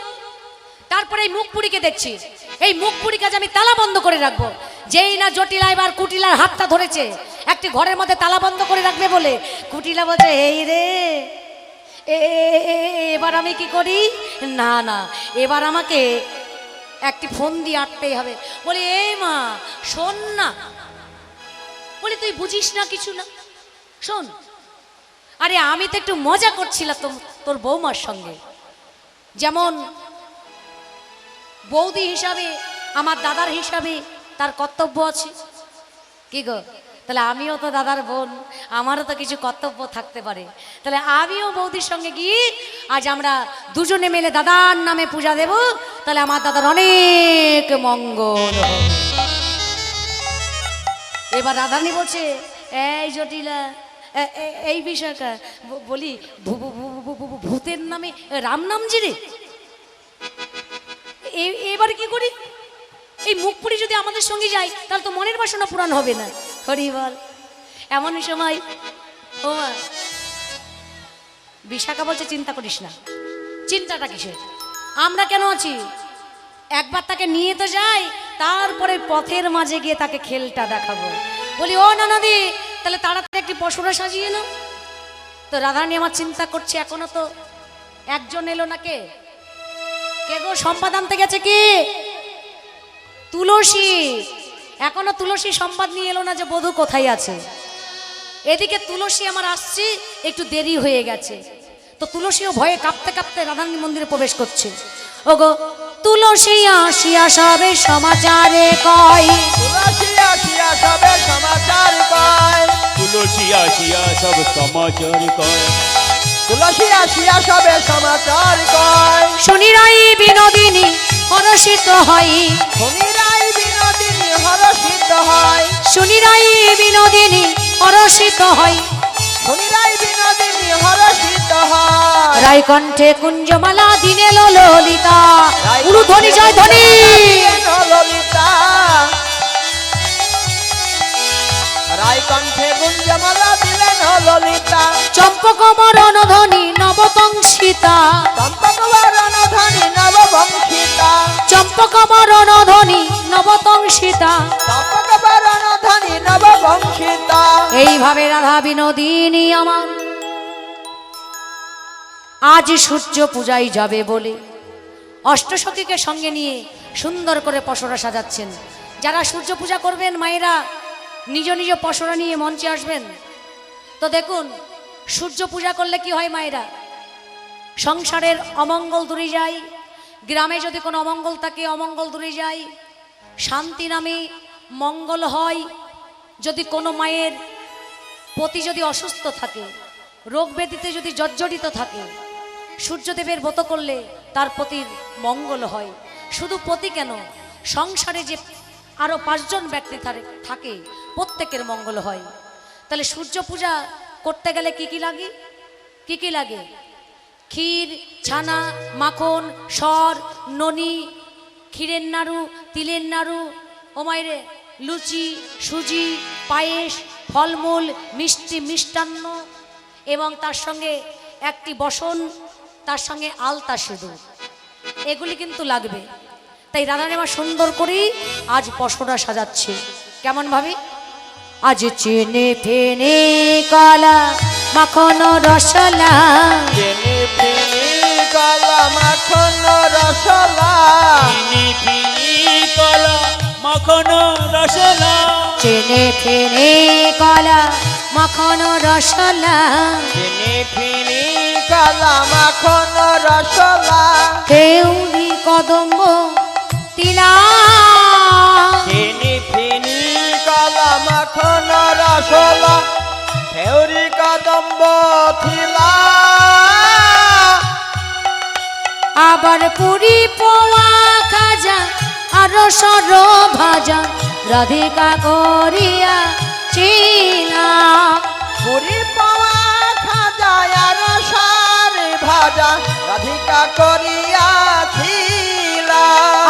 তারপরে এই মুখপুরিকে দেখছি, এই মুখপুরি কাজ আমি তালা বন্ধ করে রাখবো। যেই না জটিলা এবার কুটিলার হাতটা ধরেছে, একটি ঘরের মধ্যে তালা বন্ধ করে রাখবে বলে, কুটিলা বলছে এই রে এবার আমি কি করি? না না, এবার আমাকে একটি ফোন দিয়ে আটতেই হবে। বলি এই মা শোন না, বলি তুই বুঝিস না কিছু না, শোন। আরে আমি তো একটু মজা করছিলাম তোর বৌমার সঙ্গে, যেমন বৌদি হিসাবে আমার দাদার হিসাবে তার কর্তব্য আছে, কি গো? তাহলে আমিও তো দাদার বোন, আমারও তো কিছু কর্তব্য থাকতে পারে। তাহলে আমিও বৌদির সঙ্গে গিয়ে আজ আমরা দুজনে মিলে দাদার নামে পূজা দেব, তাহলে আমার দাদার অনেক মঙ্গল হবে। এবার রাধারানী বলছে এই জটিলা এই বিষয়টা বলি, ভূতের নামে রাম নাম জিরে, এবার কি করি? এই মুখপুরি যদি আমাদের সঙ্গে যায় তাহলে তো মনের বাসনা পূরণ হবে না। হরি বল। এমন সময় ও বিশাখা বলছে চিন্তা করিস না। চিন্তাটা কিসের? আমরা কেন আছি? একবার তাকে নিয়ে তো যাই, তারপরে পথের মাঝে গিয়ে তাকে খেলটা দেখাবো। বলি ও নানাদি, তাহলে তাড়াতাড়ি একটি পশুরা সাজিয়ে নাও। তো রাধারানী আমার চিন্তা করছে, এখনো তো একজন এলো না। কে কে গো? সম্পাদ আনতে গেছে কি? তুলসী। এখনো তুলসী সংবাদ নিয়ে এলো না যে বধূ কোথায় আছে। এদিকে তুলসী আমার আসছে, একটু দেরি হয়ে গেছে। তো তুলসীও ভয়ে কাঁপতে কাঁপতে রাধারানী মন্দিরে প্রবেশ করছে। ওগো তুলসী আসিয়া সবে সমাচারে কয়, তুলসী আসিয়া সবে সমাচার কয়, তুলসী আসিয়া সব সমাচার কয়, তুলসী আসিয়া সবে সমাচার কয়। শুনিরাই বিনোদিনী হরষিত হয়, শুনিরাই বিনোদিনী হরষিত হয়, শুনিরাই বিনোদিনী হরষিত হয়, শুনিরাই বিনোদিনী হরষিত হয়। রায়কণ্ঠে কুঞ্জমালা দিনে ললিতা, উলুধ্বনি জয় ধ্বনি। ললিতা রায়কণ্ঠে কুঞ্জমালা দিলেন ললিতা, চম্পক মরণ ধ্বনি নববংশিতা, চম্পক বরণ ধ্বনি নববংশিতা, চম্পক মরণ ধ্বনি নববংশিতা। চম্পক বরণ ধ্বনি নববংশিতা। এইভাবে রাধা বিনোদিনী আমার আজ সূর্য পূজায় যাবে বলে অষ্টসখীকে সঙ্গে নিয়ে সুন্দর করে পসরা সাজাচ্ছেন। যারা সূর্য পূজা করবেন মায়েরা নিজ নিজ পসরা নিয়ে মঞ্চে আসবেন। তো দেখুন, সূর্য পূজা করলে কি হয় মায়েরা? সংসারের অমঙ্গল দূরে যায়, গ্রামে যদি কোনো অমঙ্গল থাকে অমঙ্গল দূরে যায়, শান্তি নামে মঙ্গল হয়। যদি কোনো মায়ের পতি যদি অসুস্থ থাকে, রোগ ব্যাধিতে যদি জর্জরিত থাকে, সূর্যদেবের ব্রত করলে তার পতির মঙ্গল হয়। শুধু পতি কেন, সংসারে যে আরো 5 জন ব্যক্তি থাকে প্রত্যেকের মঙ্গল হয়। তাহলে সূর্য পূজা করতে গেলে কি কি লাগে? কি কি লাগে? ক্ষীর, ছানা, মাখন, সর, ননি, ক্ষীরের নাড়ু, তিলের নাড়ু, ও মায়েরে লুচি, সুজি, পায়েস, ফলমূল, মিষ্টি, মিষ্টান্ন এবং তার সঙ্গে একটি বসন, তার সঙ্গে আলতা সিঁদুর, এগুলি কিন্তু লাগবে। তাই রাধারানী মা সুন্দর করে আজ পসরা সাজাচ্ছে। কেমন ভাবে? আজ চেনে ফেনে কলা মাখন রসলা, চেনি ফিনি কলা মাখন রসলা, চিনি ফিনি কলা মাখন রসলা, চেনে ফেনে কলা মাখন রসলা চিনি ফিনি কালা মাখন রসলা কেউরি কদম্ব তিলা চিনি ফিনি কালা মাখন রসলা হেউরি কদম্ব থিলা আবার পুরি পোয়া খাজা আর সর ভাজা রাধিকা করিয়া চিনা পুরি পাওয়া খাজা আর সার ভাজা রাধিকা করিয়াছিলা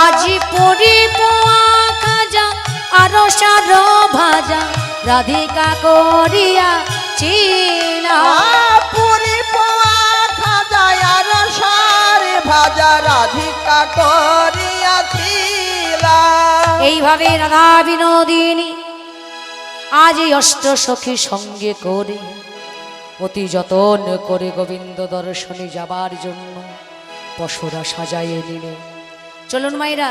আজি পুরি পোয়া খাজা আর সর ভাজা রাধিকা করিয়া চিনা পুরি পাওয়া খাজা আর সার ভাজা রাধিকা করিয়াছিলা এইভাবে রাধা বিনোদিনী আজ এই অষ্ট সখী সঙ্গে করে অতি যতন করে গোবিন্দ দর্শনে যাবার জন্য পশরা সাজাইয়ে নিলে। চলুন মাইরা,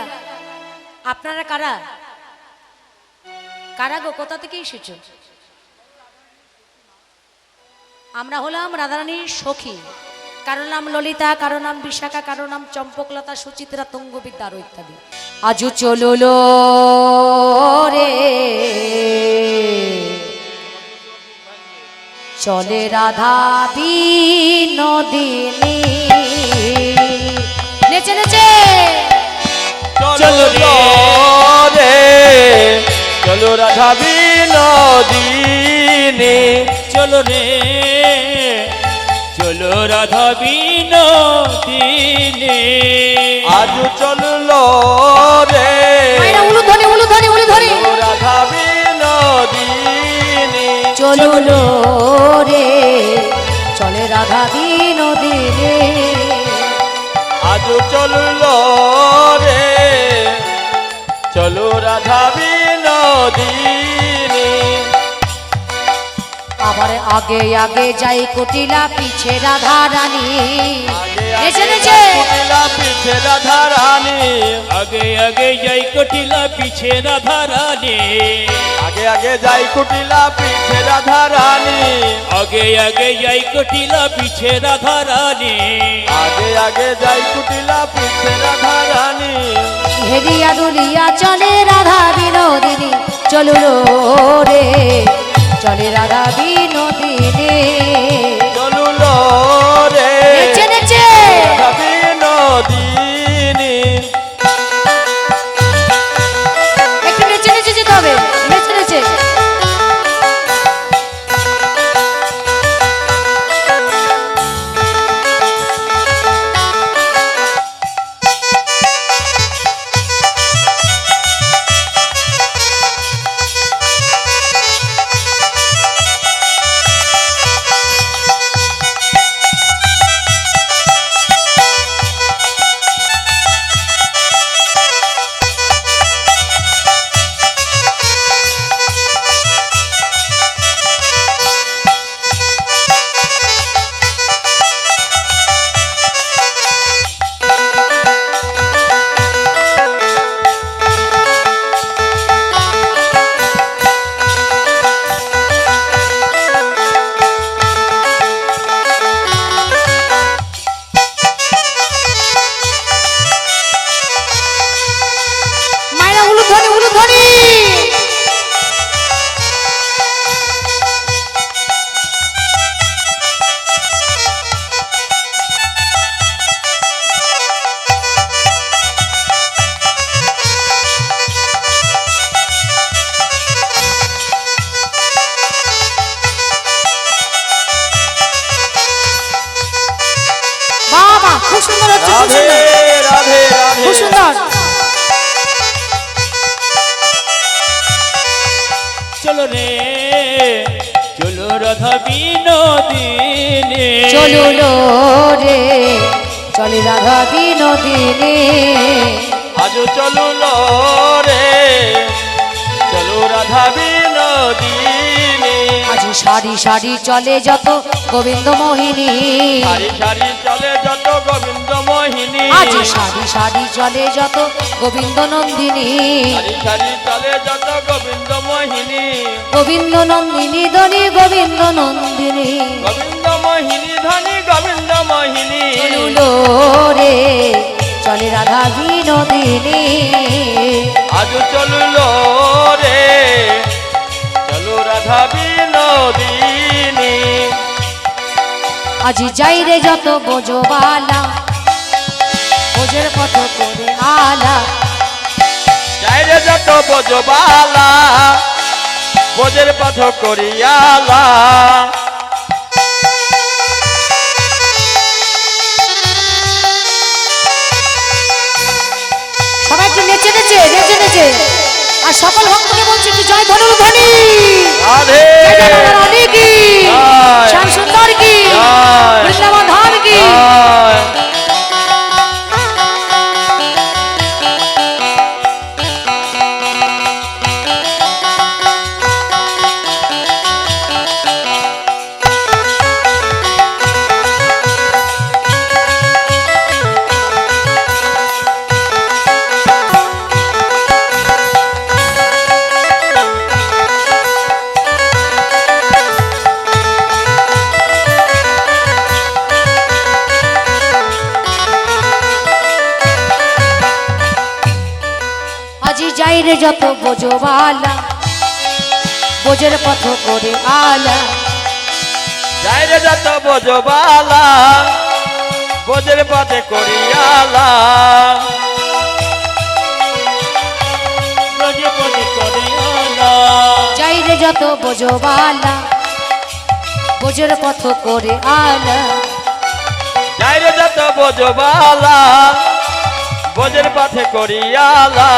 আপনারা কারা কারা গো, কোথা থেকে এসেছ? আমরা হলাম রাধারানীর সখী। কারো নাম ললিতা, কারো নাম বিশাখা, কারো নাম চম্পকলতা, সুচিত্রা, তুঙ্গবিদ্যা আরো ইত্যাদি। আজু চলুলো রে চলে রাধা বিনোদিনী, নেচে নেচে চলো রে চলো রাধা বিনোদিনী চলো রে চলো রাধা বিনোদিনী আজ চললো রে মায়েরা উলু ধরে উলু ধরে উলু ধরে চলো রাধা বিনোদিনী চলুলো রে চলে রাধা বিনোদিনী। আজ চললো রে চলো রাধা বিনোদিনী আবার আগে আগে যাই কুটিলা পিছে রাধা রানী, নেচে নেচে পিছে রাধা রানী আগে আগে যাই কটিলা পিছে রাধা রানী আগে আগে যাই কুটিলা পিছে রাধা রানী আগে আগে যাই কটিলা পিছে রাধা রানী আগে আগে যাই কুটিলা পিছে রাধা রানী হেরিয়া দুলিয়া চলে রাধা বিনোদিনী, চলুলো রে চলে রাধা বিনোদিনী। চলুলো রে নেচে নেচে রাধা বিনোদিনী একটু নেচে নেচে যেতে হবে, নেচে নেচে। মায়েরা উলু ধরে উলু ধরে বাবা, খুব সুন্দর হচ্ছে, খুব রাধে সুন্দর, রাধে রাধে খুব সুন্দর। চলো রে চলো রাধা বিনোদিনী চলুলো রে চলে রাধা বিনোদিনী। আজ চলুলো রে চলো রাধা বিনোদিনী আজ সারি সারি চলে যত গোবিন্দ মোহিনী, সারি সারি চলে যত গোবিন্দ মোহিনী আজ সারি সারি চলে যত গোবিন্দ নন্দিনী, সারি সারি চলে যত গোবিন্দ মোহিনী, গোবিন্দ নন্দিনী ধনী গোবিন্দ নন্দিনী, গোবিন্দ মোহিনী ধনী গোবিন্দ মোহিনী। চলুলো রে চলে রাধা বিনোদিনী, আজ চলুলো রে চলো রাধা বিনোদিনী। আজি যাই রে যত বোঝবালা, বোঝের পথ করে আলা, যাই রে যত বোঝবালা, বোঝের পথ করিয়ালা। সবাই একটু নেচে নেচে নেচে নেচে, আর সকল ভক্তকে বলছি একটু জয় ধনুর ধ্বনি, রাধে জয় জয় রানী কি, জয়। শ্যাম সুন্দর কি, জয়। বৃন্দাবন ধাম কি। জয়। আজি যাই রে যত বোঝবালা, বোঝের পথ করে আলা, যাই রে যত বোঝবালা, বোঝের পথে করিয়ালা। ব্রজে পদে করিয়ালা, যাই রে যত বোঝবালা, বোঝের পথ করে আলা, যাই রে যত বোঝবালা, বোঝের পথে করিয়ালা।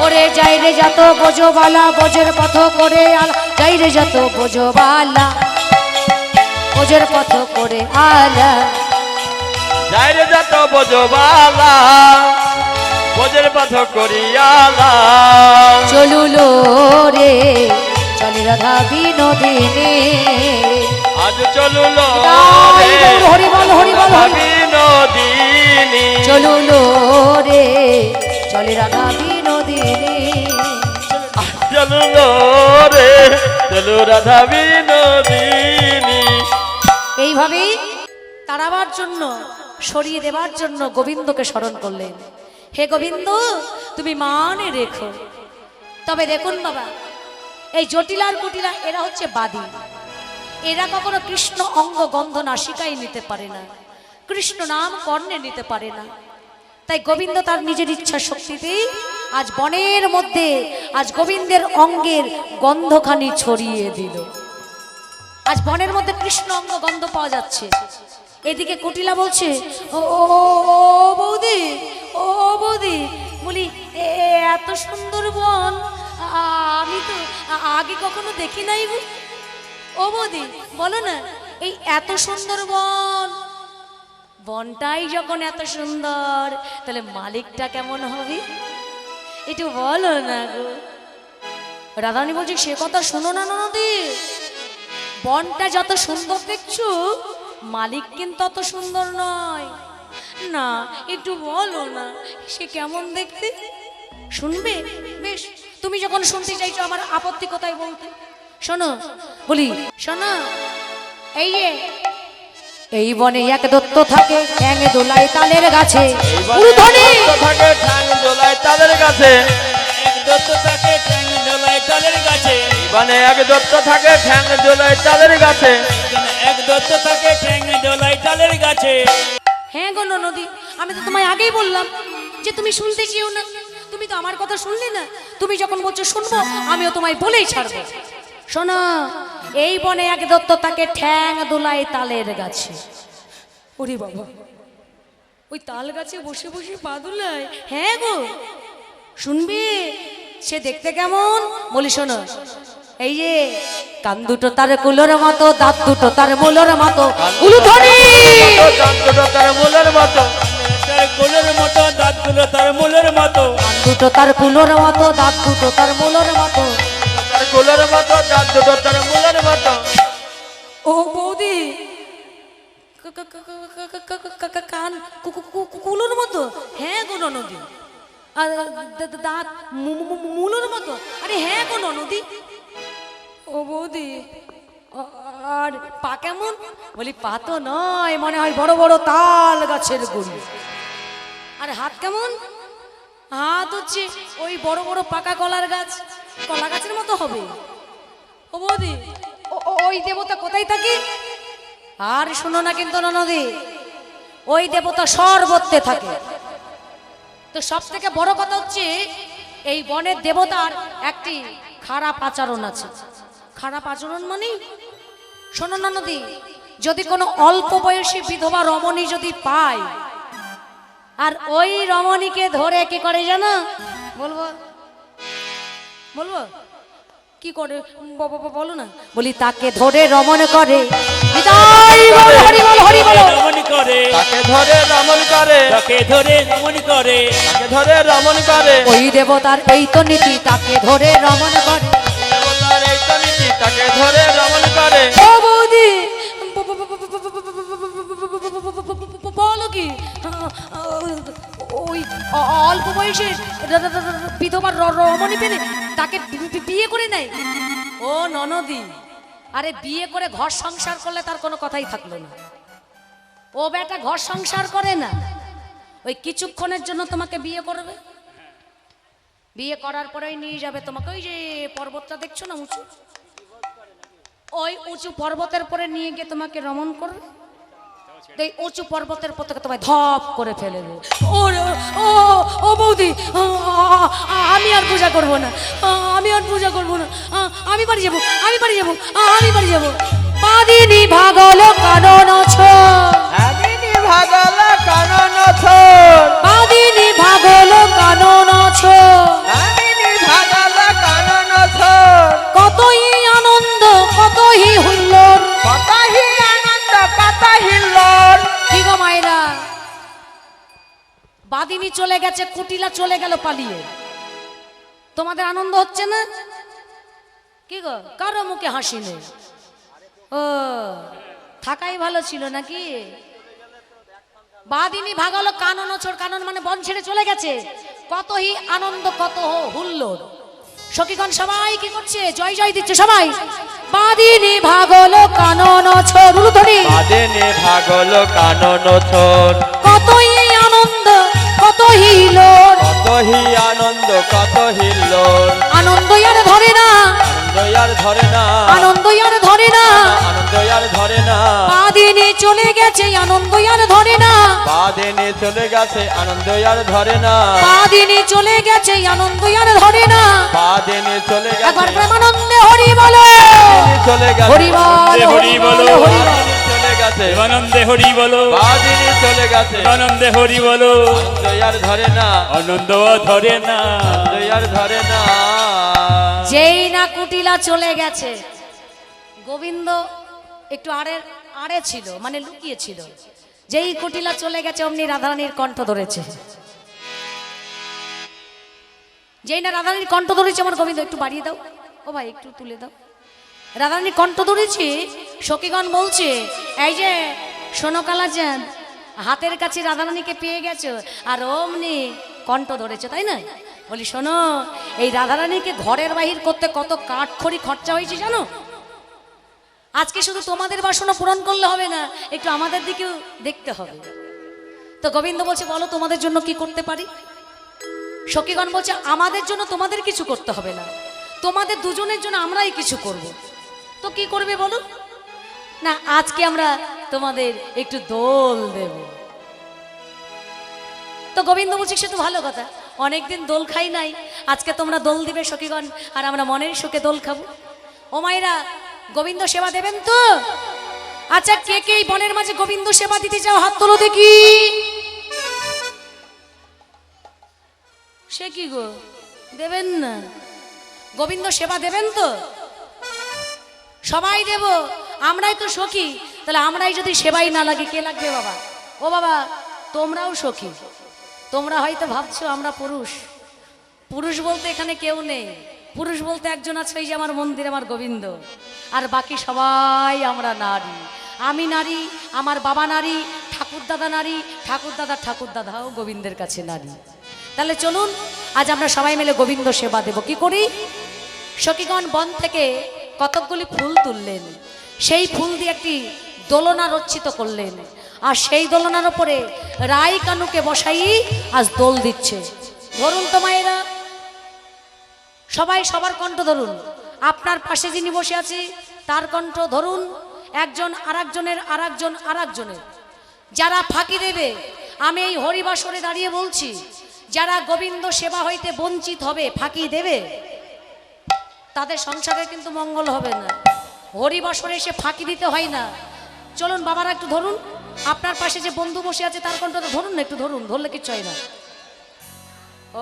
ওরে যাই রে যত বোঝবালা, বোঝের পথ করে আলা, যাই রে যত বোঝবালা, বোঝের পথ করে আলা, যাই রে যত বোঝবালা, বোঝের পথ করিয়ালা। চলুলো রে চলে রাধা বিনোদিনী, আজ চলুলো তাই রে গৌর হরি বল, হরি বল, রাধা হরি। বিনোদিনী। চলুলো রে চলে রাধা বিনোদিনী, চলুলো রে চলো রাধা বিনোদিনী। এইভাবেই তাড়াবার জন্য, সরিয়ে দেবার জন্য গোবিন্দকে স্মরণ করলেন। হে গোবিন্দ তুমি মানে রেখো। তবে দেখুন বাবা, এই জটিলা আর কুটিলা এরা হচ্ছে বাদী, এরা কখনো কৃষ্ণ অঙ্গ গন্ধ নাসিকায় নিতে পারে না, কৃষ্ণ নাম কর্ণে নিতে পারে না। তাই গোবিন্দ তার নিজের ইচ্ছা শক্তিতে আজ বনের মধ্যে আজ গোবিন্দের অঙ্গের গন্ধখানি ছড়িয়ে দিল। আজ বনের মধ্যে কৃষ্ণ অঙ্গ গন্ধ পাওয়া যাচ্ছে। এদিকে কুটিলা বলছে, ও ও বৌদি, ও বৌদি, বলি এত সুন্দর বন আমি তো আগে কখনো দেখি নাই গো। ও বৌদি বলো না, এই এত সুন্দর বন, বনটাই যখন এত সুন্দর তাহলে মালিকটা কেমন হবে একটু বলো না গো। রাধারানী বলছে, সে কথা শোনো না নদী, বনটা যত সুন্দর দেখছো মালিক কিন্তু অত সুন্দর নয়। না একটু বলো না সে কেমন দেখতে। শুনবে? বেশ, তুমি যখন শুনতে চাইছো আমার আপত্তি কোথায় বলতে। শোনো বলি, শোনো, এই যে এই বনে এক দত্ত থাকে ঠ্যাং দোলায় তালের গাছে, উলুধ্বনি। থাকে ঠ্যাং দোলায় তাদের কাছে, এক দত্ত থাকে ঠ্যাং দোলায় তালের গাছে, মানে এক দত্ত থাকে ঠ্যাং দোলায় তাদের কাছে। এক দত্ত থাকে ঠ্যাং দোলায় তালের গাছে। হ্যাঁ গো নদী, আমি তো তোমায় আগেই বললাম যে তুমি শুনতে চেও না, তুমি তো আমার কথা শুনলে না। তুমি যখন বলছো শুনবো, আমিও তোমায় বলেই ছাড়বো। শোনো, এই বনে এক দত্ত তাকে ঠ্যাং দোলায় তালের গাছে। ওরে বাবা, ওই তাল গাছে বসে বসে পা দোলায়? হ্যাঁ গো, শুনবে সে দেখতে কেমন? বলি শোনো, এই যে কান দুটো তার কুলোর মতো, দাঁত দুটো তার মুলোর মতো, উলুধ্বনি। দাঁত দুটো তার মুলের মতো, তার কোলের মতো, দাঁতগুলো তার মূলের মতো। কান দুটো তার কুলোর মতো, দাঁত দুটো তার মুলোর মতো। তার কুলের মতো, দাঁত দুটো তার মুলের মতো। ও বৌদি, কান কান কুলোর মতো, হ্যাঁ গো নদী। আর দাঁত মুলোর মতো, আরে হ্যাঁ গো নদী। ও বৌদি, আর পা কেমন? বলি পা তো নয়, মনে হয় বড় বড় তাল গাছের গুড়ি। আর হাত কেমন? হাত হচ্ছে ওই বড় বড় পাকা কলার গাছ, কলা গাছের মতো হবে। ও বৌদি, ওই দেবতা কোথায় থাকে? আর শোনো না কিন্তু ননদী, ওই দেবতা সর্বত্রে থাকে। তো সব থেকে বড় কথা হচ্ছে এই বনের দেবতার একটি খারাপ আচরণ আছে। খারাপ আচরণ মানে শোনো ননদী, যদি কোনো অল্প বয়সী বিধবা রমণী যদি পায়, আর ওই রমণীকে ধরে কি করে জানো? বলবো বলবো কি করে বলো না। বলি তাকে ধরে রমণ করে, বিদায় বল, হরি বল, হরি বল। রমণ করে, তাকে ধরে রমণ করে, তাকে ধরে রমণ করে, তাকে ধরে রমণ করে। ওই দেবতার এই তো নীতি, তাকে ধরে রমণ করে। দেবতার এই তো নীতি, তাকে ধরে রমণ করে। ও বৌদি, বলো কি? ওই অল্প বয়সের বিধবার রমণী পেলে তাকে বিয়ে করে নেয়। ও ননদি, আরে বিয়ে করে ঘর সংসার করলে তার কোনো কথাই থাকলো না। ও বেটা ঘর সংসার করে না, ওই কিছুক্ষণের জন্য তোমাকে বিয়ে করবে। বিয়ে করার পরেই নিয়ে যাবে তোমাকে ওই যে পর্বতটা দেখছো না উঁচু, ওই উঁচু পর্বতের পরে নিয়ে গিয়ে তোমাকে রমণ করবে। এই উঁচু পর্বতের পর থেকে তোমায় ধপ করে ফেলে দেবে। ও ও ও বৌদি, আমি আর পূজা করব না, আমি আর পূজা করব না, আমি বাড়ি যাবো, আমি বাড়ি যাবো, আমি বাড়ি যাবো। পাদিনী ভাগল কানন ছোড়, আদিনী ভাগল কানন ছোড়, পাদিনী ভাগল কানন ছোড়, আদিনী ভাগল কানন ছোড়। কতই আনন্দ কতই হুল্লোড়, কতই আনন্দ কতই হিল্লোড়। কি গো মায়েরা, বাদিনী চলে গেছে, কুটিলা চলে গেল পালিয়ে, তোমাদের আনন্দ হচ্ছে না? কি গো, কারো মুখে হাসি নেই? ও থাকাই ভালো ছিল নাকি? বাদিনী ভাগলো কানন ছোড়, কানন মানে বন ছেড়ে চলে গেছে। কতই আনন্দ কত হুল্লোড়, সখীগণ সবাই কি করছে? জয় জয় দিচ্ছে সবাই। বাদিনী ভাগলো কানন ছোড়, উলুধ্বনি। বাদিনী ভাগল কানন ছোড়, কতই আনন্দ কত হিলোর, কতই আনন্দ কত হিল্লোড়। আনন্দ আর ধরে না, আনন্দ আর ধরে না, আনন্দ আর ধরে না। আনন্দ আর ধরে না। বাদিনী চলে গেছে, আনন্দ আর ধরে না। বাদিনী চলে গেছে, আনন্দ আর ধরে না। বাদিনী চলে গেছে, আনন্দ আর ধরে না। বাদিনী চলে একবার গেছে, প্রেমানন্দে হরি বলো, বাদিনী চলে গেছে, হরি বল, হরি বলো, হরি বল। বাদিনী চলে গেছে, আনন্দে হরি বলো, বাদিনী চলে গেছে। আনন্দে হরি বলো। আনন্দ আর ধরে না, আনন্দ ধরে না, আনন্দ আর ধরে না। যেই না কুটিলা চলে গেছে, গোবিন্দ একটু আড়ে ছিল, মানে লুকিয়ে ছিল। যেই কুটিলা চলে গেছে অমনি রাধারানীর কণ্ঠ ধরেছে। যেই না রাধারানীর কণ্ঠ ধরেছে, আমার গোবিন্দ একটু বাড়িয়ে দাও, ও ভাই একটু তুলে দাও। রাধারানীর কণ্ঠ ধরেছি, সখীগণ বলছে এই যে শোনো কালাচাঁদ, হাতের কাছে রাধারানীকে পেয়ে গেছো আর অমনি কণ্ঠ ধরেছে, তাই না? বলি শোনো, এই রাধারানীকে ঘরের বাহির করতে কত কাঠখড়ি খরচা হয়েছে জানো? আজকে শুধু তোমাদের বাসনা পূরণ করলে হবে না, একটু আমাদের দিকেও দেখতে হবে। তো গোবিন্দ বলছে বলো তোমাদের জন্য কি করতে পারি? সখীগণ বলছে আমাদের জন্য তোমাদের কিছু করতে হবে না, তোমাদের দুজনের জন্য আমরাই কিছু করব। তো কি করবে বলো না? আজকে আমরা তোমাদের একটু দোল দেব। তো গোবিন্দ বলছে সে তো ভালো কথা, অনেকদিন দোল খাই নাই, আজকে তোমরা দোল দিবে সখীগণ, আর আমরা মনের সুখে দোল খাবো। ও মায়েরা, গোবিন্দ সেবা দেবেন তো? আচ্ছা কে কে এই বনের মাঝে গোবিন্দ সেবা দিতে চাও হাত তোলো দেখি। সে কি গো, দেবেন না? গোবিন্দ সেবা দেবেন তো? সবাই দেব, আমরাই তো সখী, তাহলে আমরাই যদি সেবাই না লাগে কে লাগবে বাবা? ও বাবা তোমরাও সখী, তোমরা হয়তো ভাবছো আমরা পুরুষ, পুরুষ বলতে এখানে কেউ নেই। পুরুষ বলতে একজন আছে, ওই যে আমার মন্দির, আমার গোবিন্দ, আর বাকি সবাই আমরা নারী। আমি নারী, আমার বাবা নারী, ঠাকুর দাদা নারী, ঠাকুর দাদাও গোবিন্দের কাছে নারী। তাহলে চলুন আজ আমরা সবাই মিলে গোবিন্দ সেবা দেব। কি করি? সখীগণ বন থেকে কতকগুলি ফুল তুললেন, সেই ফুল দিয়ে একটি দোলনা রচিত করলেন, আর সেই দোলনার উপরে রাই কানুকে বসাই আজ দোল দিচ্ছে। ধরুন তো মায়েরা, সবাই সবার কণ্ঠ ধরুন। আপনার পাশে যিনি বসে আছে তার কণ্ঠ ধরুন, একজন আরেকজনের। যারা ফাঁকি দেবে, আমি এই হরিবাসরে দাঁড়িয়ে বলছি, যারা গোবিন্দ সেবা হইতে বঞ্চিত হবে, ফাঁকি দেবে, তাদের সংসারে কিন্তু মঙ্গল হবে না। হরিবাসরে এসে ফাঁকি দিতে হয় না। চলুন বাবারা একটু ধরুন, আপনার পাশে যে বন্ধু বসে আছে তার কণ্ঠটা ধরুন না, একটু ধরুন, ধরলে কিচ্ছু হয় না।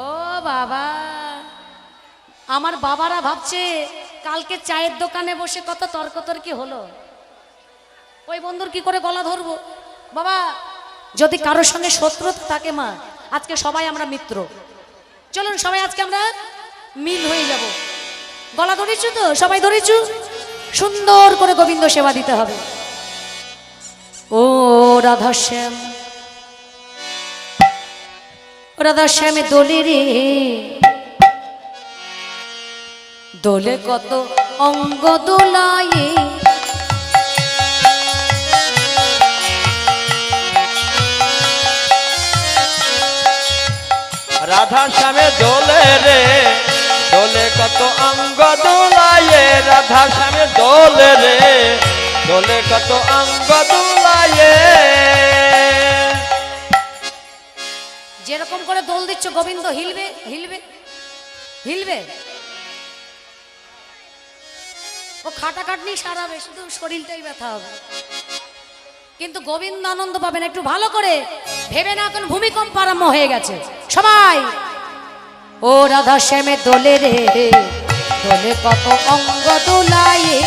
ও বাবা, আমার বাবারা ভাবছে কালকে চায়ের দোকানে বসে কত তর্কতর্কি হলো, ওই বন্ধুর কি করে গলা ধরবো। বাবা, যদি কারোর সঙ্গে শত্রুতা থাকে মা, আজকে সবাই আমরা মিত্র। চলুন সবাই আজকে আমরা মিল হয়ে যাব। গলা ধরেছু তো? সবাই ধরেছু? সুন্দর করে গোবিন্দ সেবা দিতে হবে। ও রাধাশ্যাম, রাধাশ্যামে দোলে রে দোলে কত অঙ্গ দোলায়ে, রাধা শ্যামে দোলে রে দোলে কত অঙ্গ দোলায়ে, রাধা শ্যামে দোলে রে দোলে কত অঙ্গ দোলায়ে। যেরকম করে দোল দিচ্ছ গোবিন্দ হিলবে হিলবে হিলবে। ও খাটাখাটনি সারাবে, শুধু শরীরটাই ব্যথা হবে, কিন্তু গোবিন্দ আনন্দ পাবেন। একটু ভালো করে ভেবে না, এখন ভূমিকম্প আরম্ভ হয়ে গেছে। সবাই ও রাধা শ্যামে দোলে রে দোলে কত অঙ্গ দোলায়ে,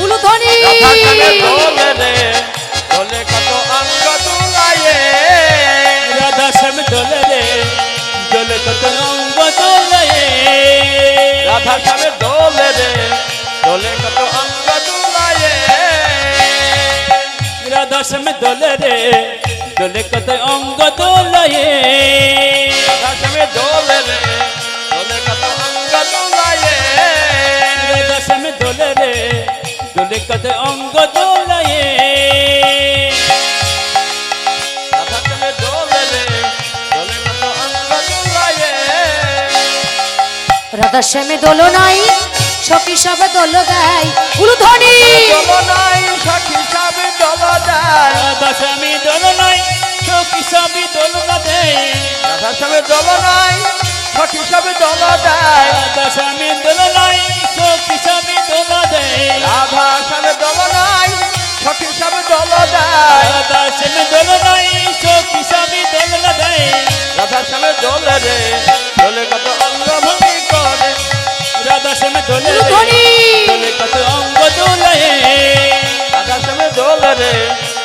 উলুধ্বনি। রাধা শ্যামে দোলে রে দোলে কত অঙ্গ দোলায়ে, রাধা শ্যাম দোলে রে দোলে কত অঙ্গ দোলায়ে, রাধা শ্যামে দোলে রে দোলে কত অঙ্গ দোলায়ে, রাধা শ্যাম দোলে রে দোলে কত অঙ্গ দোলায়ে, রাধা শ্যামে দোলে রে দোলে কত অঙ্গ দোলায়ে, রাধা শ্যাম দোলে রে দোলে কত অঙ্গ দোলায়ে, রাধা শ্যামে দোলে রে দোলে কত অঙ্গ দোলায়ে। রাধা শ্যামে দোল নাই, সখী সবে দোল দেয়, উলুধ্বনি। দোল নাই সখী সবে দোল দেয়, রাধা শ্যামী দোল নাই সখী সবই দোল দেয়, রাধা শ্যামে দোল নাই সখী সবে দোল দেয়, রাধা শ্যামী দোল নাই সখী সবই দোল দেয়, রাধা শ্যামে দোল নাই সখী সবে দোল দেয়, রাধা শ্যামী দোল নাই সখী সবই দোল দেয়, রাধা শ্যামে দোলে রে দোলে কত অঙ্গ ভঙ্গি করে, রাধা শ্যামী দোলে রে উলুধ্বনি। দোলে কত অঙ্গ দোলায়ে, রাধা শ্যামে দোলে রে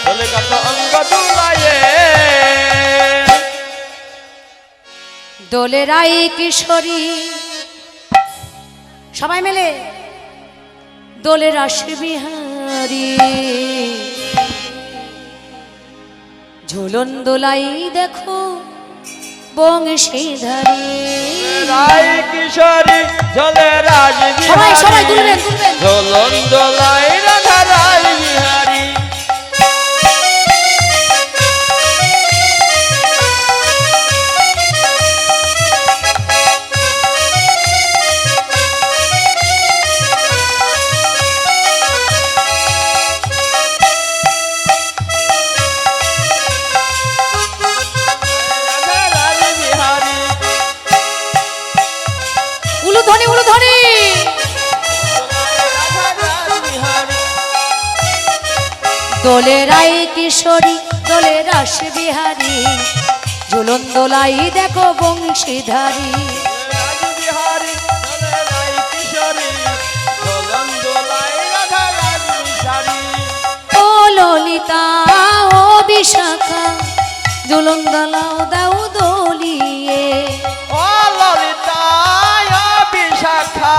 দোলে কত অঙ্গ দোলায়ে। দোলে রাই কিশোরী, সবাই মিলে দোলে রাস বিহারী, ঝুলন দোলাই দেখো বংশীধারী। রায় কিশোরী জলে রাজ সবাই সবাই বিহারী, তুলবেন তুলবেন। ঝোলন দোলাই রাধা রায় বিহারী, রাধা রাজ বিহারী, উলুধ্বনি উলুধ্বনি। রাধা রাজ বিহারী, দোলে রাই কিশোরী দোলে রাস বিহারী, ঝুলন দোলাই দেখো বংশীধারী। রাজ বিহারী জলে রায় কিশোরী, ঝোলন দোলাই রাধা রাজ বিহারী, ও ললিতা ও বিশাখা, ঝুলন দোলাও দাও দোলিয়ে। ও ললিতা ও বিশাখা,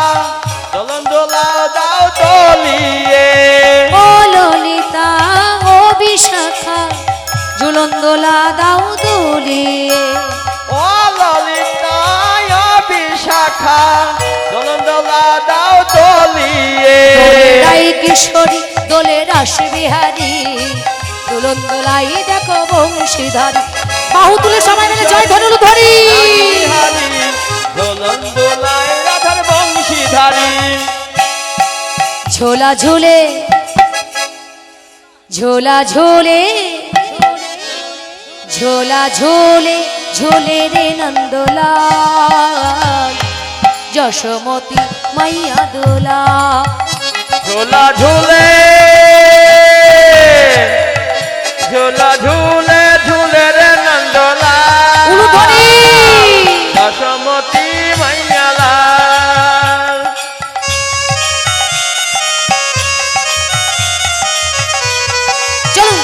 ঝোলন দোলাও দাও দোলিয়ে, ও ললিতা ও বিশাখা, ঝুলন দোলন দোলা দাও দুলিয়ে। ও ললিতায় বিশাখা দোলন দোলা দাও দলিয়ে। দোলে রাই কিশোরী দোলে রাস বিহারী, দোলন দোলাই দেখো বংশীধারী। বাহু তুলে সবাই মিলে জয় ধনুর ধরি। বিহারী দোলন দোলায় রাধার বংশীধারী। ঝোলা ঝুলে ঝোলা ঝুলে ঝোলা ঝুলে ঝুলে রে নন্দলাল, যশোমতী মাইয়া দোলা। ঝোলা ঝুলে ঝোলা ঝুলে ঝুলে রে নন্দলা, উলুধ্বনি। যশোমতী মাইয়ালাল। চলুন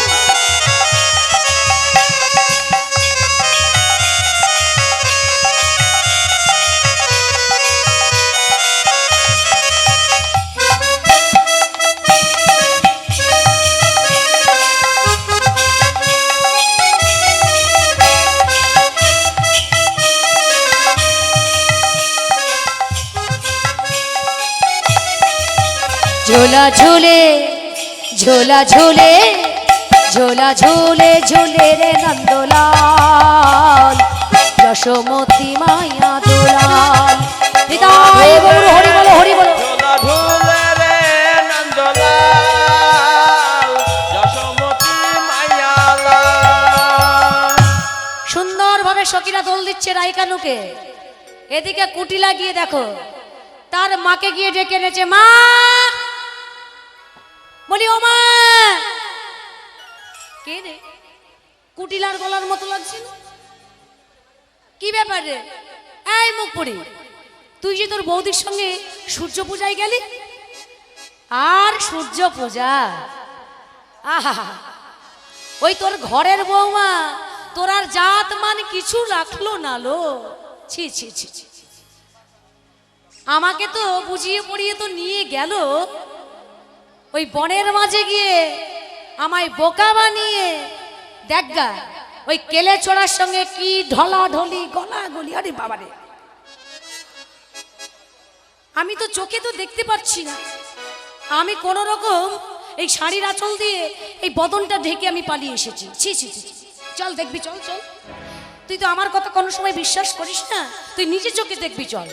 ঝোলা ঝুলে ঝোলা ঝুলে ঝোলা ঝুলে ঝুলে রে নন্দলাল, যশোমতী মাইয়া দোলাল। হৃদয় গৌর হরি বলো হরি বলো। ঝোলা ঝুলে রে নন্দলাল, যশোমতী মাইয়ালাল। সুন্দরভাবে সখীরা দোল দিচ্ছে রাইকানুকে। এদিকে কুটি লাগিয়ে দেখো তার মাকে গিয়ে ডেকে এনেছে। মা, বলি ও মা। কে রে? কুটিলার গলার মতো লাগছে না? কি ব্যাপার রে? এই মুখ পড়ি, তুই যে তোর বৌদির সঙ্গে সূর্য পূজায় গেলি। আর সূর্য পূজা, আহা, ওই তোর ঘরের বৌমা তোর আর জাত মান কিছু রাখলো না লো। ছি ছি ছি ছি। আমাকে তো বুঝিয়ে পড়িয়ে তো নিয়ে গেল, ওই বনের মাঝে গিয়ে আমায় বোকা বানিয়ে দেখগা ওই কেলে চড়ার সঙ্গে কি ঢলাঢলি গলাগলি। আরে বাবারে, আমি তো চোখে তো দেখতে পাচ্ছি না। আমি কোন রকম এই শাড়ির আঁচল দিয়ে এই বদনটা ঢেকে আমি পালিয়ে এসেছি। ছি ছি ছি। চল দেখবি, চল চল। তুই তো আমার কথা কোনো সময় বিশ্বাস করিস না, তুই নিজে চোখে দেখবি, চল।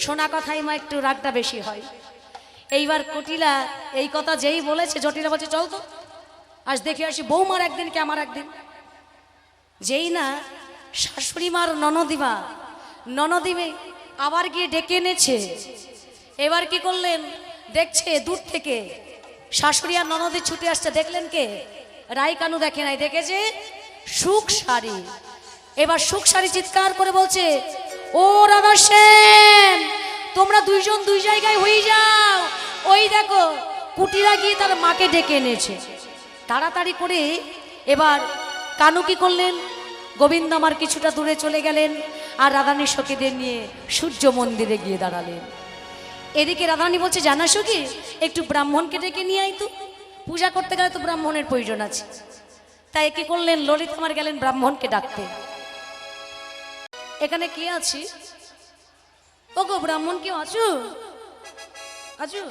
শোনা কথাই মা একটু রাগটা বেশি হয়। এইবার কুটিলা এই কথা যেই বলেছে, জটিলা বলছে চল তো আজ দেখে আসি বৌমার একদিন কে আমার একদিন। যেই না শাশুড়ি মার ননদিমে আবার গিয়ে ডেকে এনেছে। এবার কি করলেন, দেখছে দূর থেকে শাশুড়ি আর ননদি ছুটে আসছে। দেখলেন কে? রাইকানু দেখে নাই, দেখেছে সুখ শাড়ি। এবার সুখ শাড়ি চিৎকার করে বলছে, ও রাধা সেন, তোমরা দুইজন দুই জায়গায় হয়ে যাও। ওই দেখো কুটিরা গিয়ে তার মাকে ডেকে এনেছে। তাড়াতাড়ি করে এবার কানু কি করলেন, গোবিন্দ আমার কিছুটা দূরে চলে গেলেন আর রাধানী সখীদের নিয়ে সূর্য মন্দিরে গিয়ে দাঁড়ালেন। এদিকে রাধানী বলছে, জানা সখী, একটু ব্রাহ্মণকে ডেকে নিয়ে আয় তো, পূজা করতে গেলে তো ব্রাহ্মণের প্রয়োজন আছে। তাই কি করলেন, ললিত আমার গেলেন ব্রাহ্মণকে ডাকতে। এখানে কে আছি? ওগো ব্রাহ্মণ, কেউ আছো? আছো?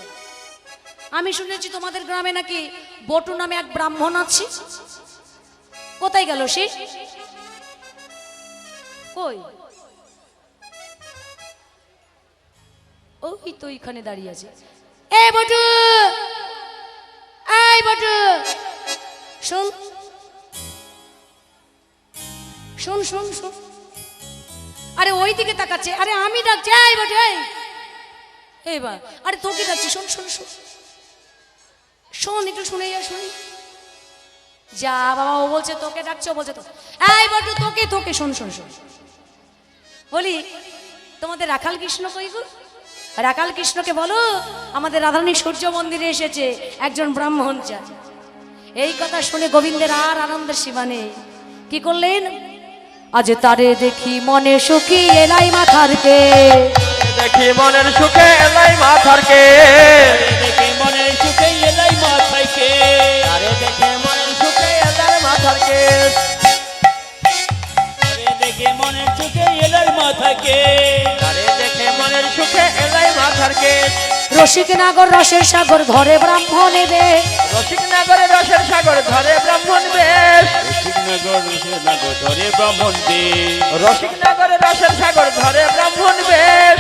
আমি শুনেছি তোমাদের গ্রামে নাকি বটু নামে এক ব্রাহ্মণ আছে। কোথায় গেল সে? কই? ওই তো এখানে দাঁড়িয়ে আছে। এ বটু, এই বটু, শোন শোন শোন শোন। আরে ওই দিকে তাকাচ্ছে। আরে আমি ডাকছি, এই বটু, এইবার আরে তোকে ডাকছি, শোন শোন শোন শোন, একটু শুনে যা, শুনি যা। বাবা ও বলছে তোকে ডাকছে, ও বলছে তো। এই বটু, তোকে তোকে শোন শোন শোন। বলি তোমাদের রাখাল কৃষ্ণ কই গো? রাখাল কৃষ্ণকে বলো আমাদের রাধারানী সূর্য মন্দিরে এসেছে, একজন ব্রাহ্মণ চায়। এই কথা শুনে গোবিন্দের আর আনন্দের সীমা নেই। কি করলেন, আজ তারে দেখি মনে সুখী এলাই মাথারকে, দেখি মনের সুখে এলাই মাথারকে, দেখে মনের সুখে এলাই মাথায় কে, আরে দেখে মনের সুখে এলাই মাথারকে। মাথার কেশ আরে দেখে মনের চোখে এলাই মাথাকে তারে দেখে মনের সুখে এলাই মাথার কেশ রসিক নাগর রসের সাগর ধরে ব্রাহ্মণ এবে রসিক নাগরে রসের সাগর ধরে ব্রাহ্মণ বেশ রসিকনগর রসিকনগর ধরে ব্রাহ্মণ দে রসিক নাগরে রসের সাগর ধরে ব্রাহ্মণ বেশ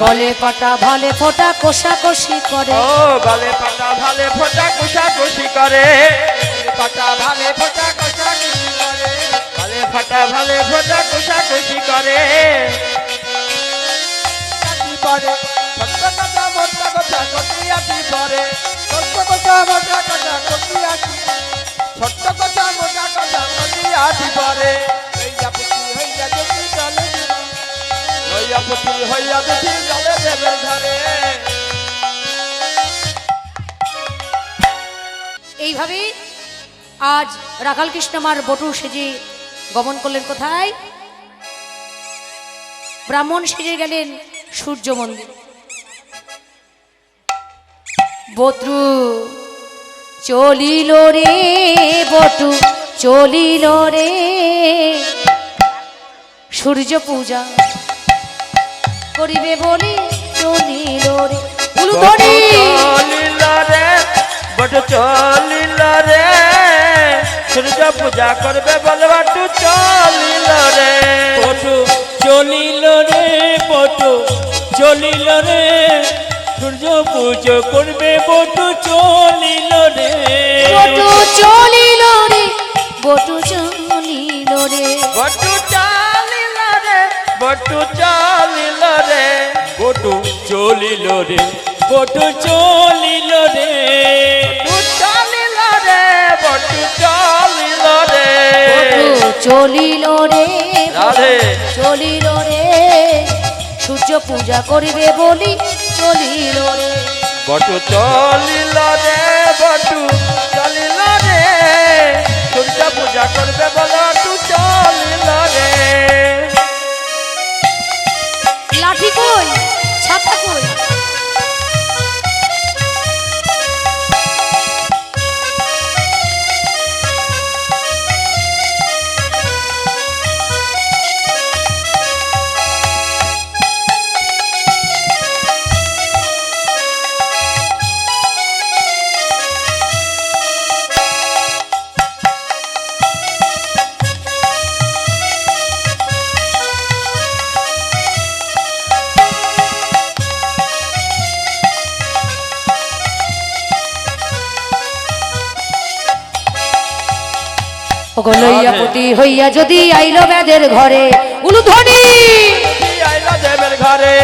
গলে পাটা ভালে ফোটা কোষাকষি করে ও গলে পাটা ভালে ফোটা কুশাকুশি করে পাটা ভালে ফোটা কুশাকুশি করে গলে ফাটা ভালে ফোটা কুশাকুশি করে পরে ছোট্ট কথা মোটা কথা কটিয়াটি পরে ছোট্ট কথা মোটা কথা কটিয়াটি ছোট্ট কথা মোটা কথা কটিয়াটি পরে হইয়া পুতি হইয়া যদি চলে হইয়া পুতি হইয়া যদি চলে দেবের ঘরে এইভাবে আজ রাখাল কৃষ্ণ আমার বটু সেজে গমন করলেন কোথায়? ব্রাহ্মণ সেজে গেলেন সূর্য মন্দির। বটু চলিল রে, বটু চলিল রে, সূর্য পূজা করিবে বলে চলিল রে। উলুধ্বনি চলিল রে বট চলিল রে সূর্য পূজা করবে বলে বটু চলিল রে পটু চলিল রে পটু চলিল রে সূর্য পুজো করবে বটু চলিল রে বটু চলিল রে, বটু চলিল রে, বটু চলিল রে বটু চলিল রে বটু চলিল রে বটু চলিল রে বটু চলিল রে বটু চলিল রে বটু চলিল রে, রাধে চলিল রে, সূর্য পূজা করিবে বলি চলিল রে। বটু চলিল রে বটু চলিল রে সূর্য পূজা করবে বটু চলিল রে লাঠি কই, ছাতা কই? ওগো লইয়া পতি হইয়া যদি আইল বেদের ঘরে, উলুধ্বনি আইলা দেবের ঘরে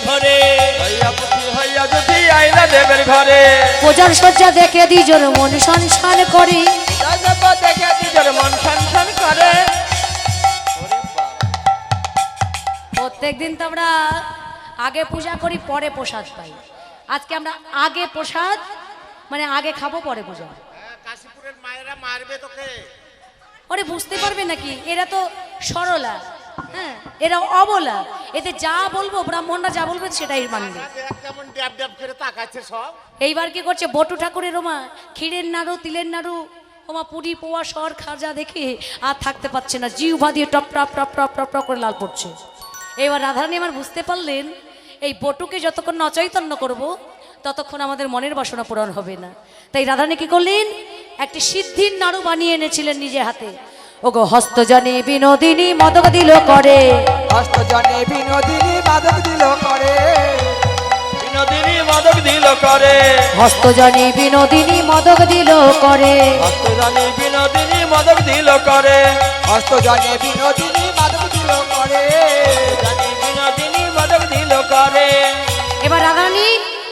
ঘরে হইয়া পুতি হইয়া যদি আইলা দেবের ঘরে পূজার সজ্জা দেখে দ্বিজন মন সংসার করে। রাজব দেখে নিজের মন সনসন করে প্রত্যেকদিন তো আমরা আগে পূজা করি পরে প্রসাদ পাই। আজকে আমরা আগে প্রসাদ মানে আগে খাবো পরে পূজা। কাশীপুরের মায়েরা মারবে তোকে। ওরে বুঝতে পারবে নাকি, এরা তো সরলা, হ্যাঁ এরা অবলা, এতে যা বলবো ব্রাহ্মণরা যা বলবে সেটাই মানবে। দেখ কেমন ড্যাব ড্যাব করে তাকাচ্ছে সব। এইবার কি করছে বটু ঠাকুরের ওমা ক্ষীরের নাড়ু তিলের নাড়ু ওমা পুরি পোয়া সর খাজা দেখে আর থাকতে পারছে না, জিহ্বা দিয়ে top top top top top top করে লাল পড়ছে। এবার রাধারানী আমার বুঝতে পারলেন এই বটুকে যতক্ষণ না অচৈতন্য করব ততক্ষণ আমাদের মনের বাসনা পূরণ হবে না। তাই রাধারানী কি করলেন, একটি সিদ্ধির নাড়ু বানিয়ে এনেছিলেন নিজে হাতে। ওগো হস্তজনে বিনোদিনী মদক দিল করে, হস্তজনে বিনোদিনী মাদক দিল করে বিনোদিনী মাদক দিল করে হস্তজনে বিনোদিনী মদক দিল করে, হস্তজনে বিনোদিনী মাদক দিল করে হস্তজনে বিনোদিনী মাদক দিল করে জানি বিনোদিনী মাদক দিল করে এবার রাধারানী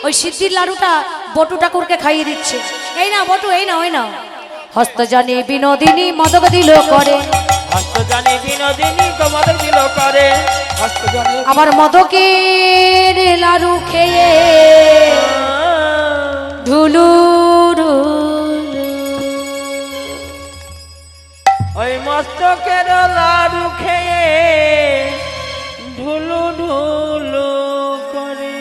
ওই সিদ্ধির লাড়ুটা বটু ঠাকুরকে খাইয়ে দিচ্ছে। এই না বটু, এই না ওই না। হস্তজনে বিনোদিনী মদক দিল করে, হস্তজনে বিনোদিনী মাদক দিল করে হস্তজনে আমার মদকের লাড়ু খেয়ে ঢুলু ওই মস্তকের লাড়ু খেয়ে ঢুলু ঢুলু করে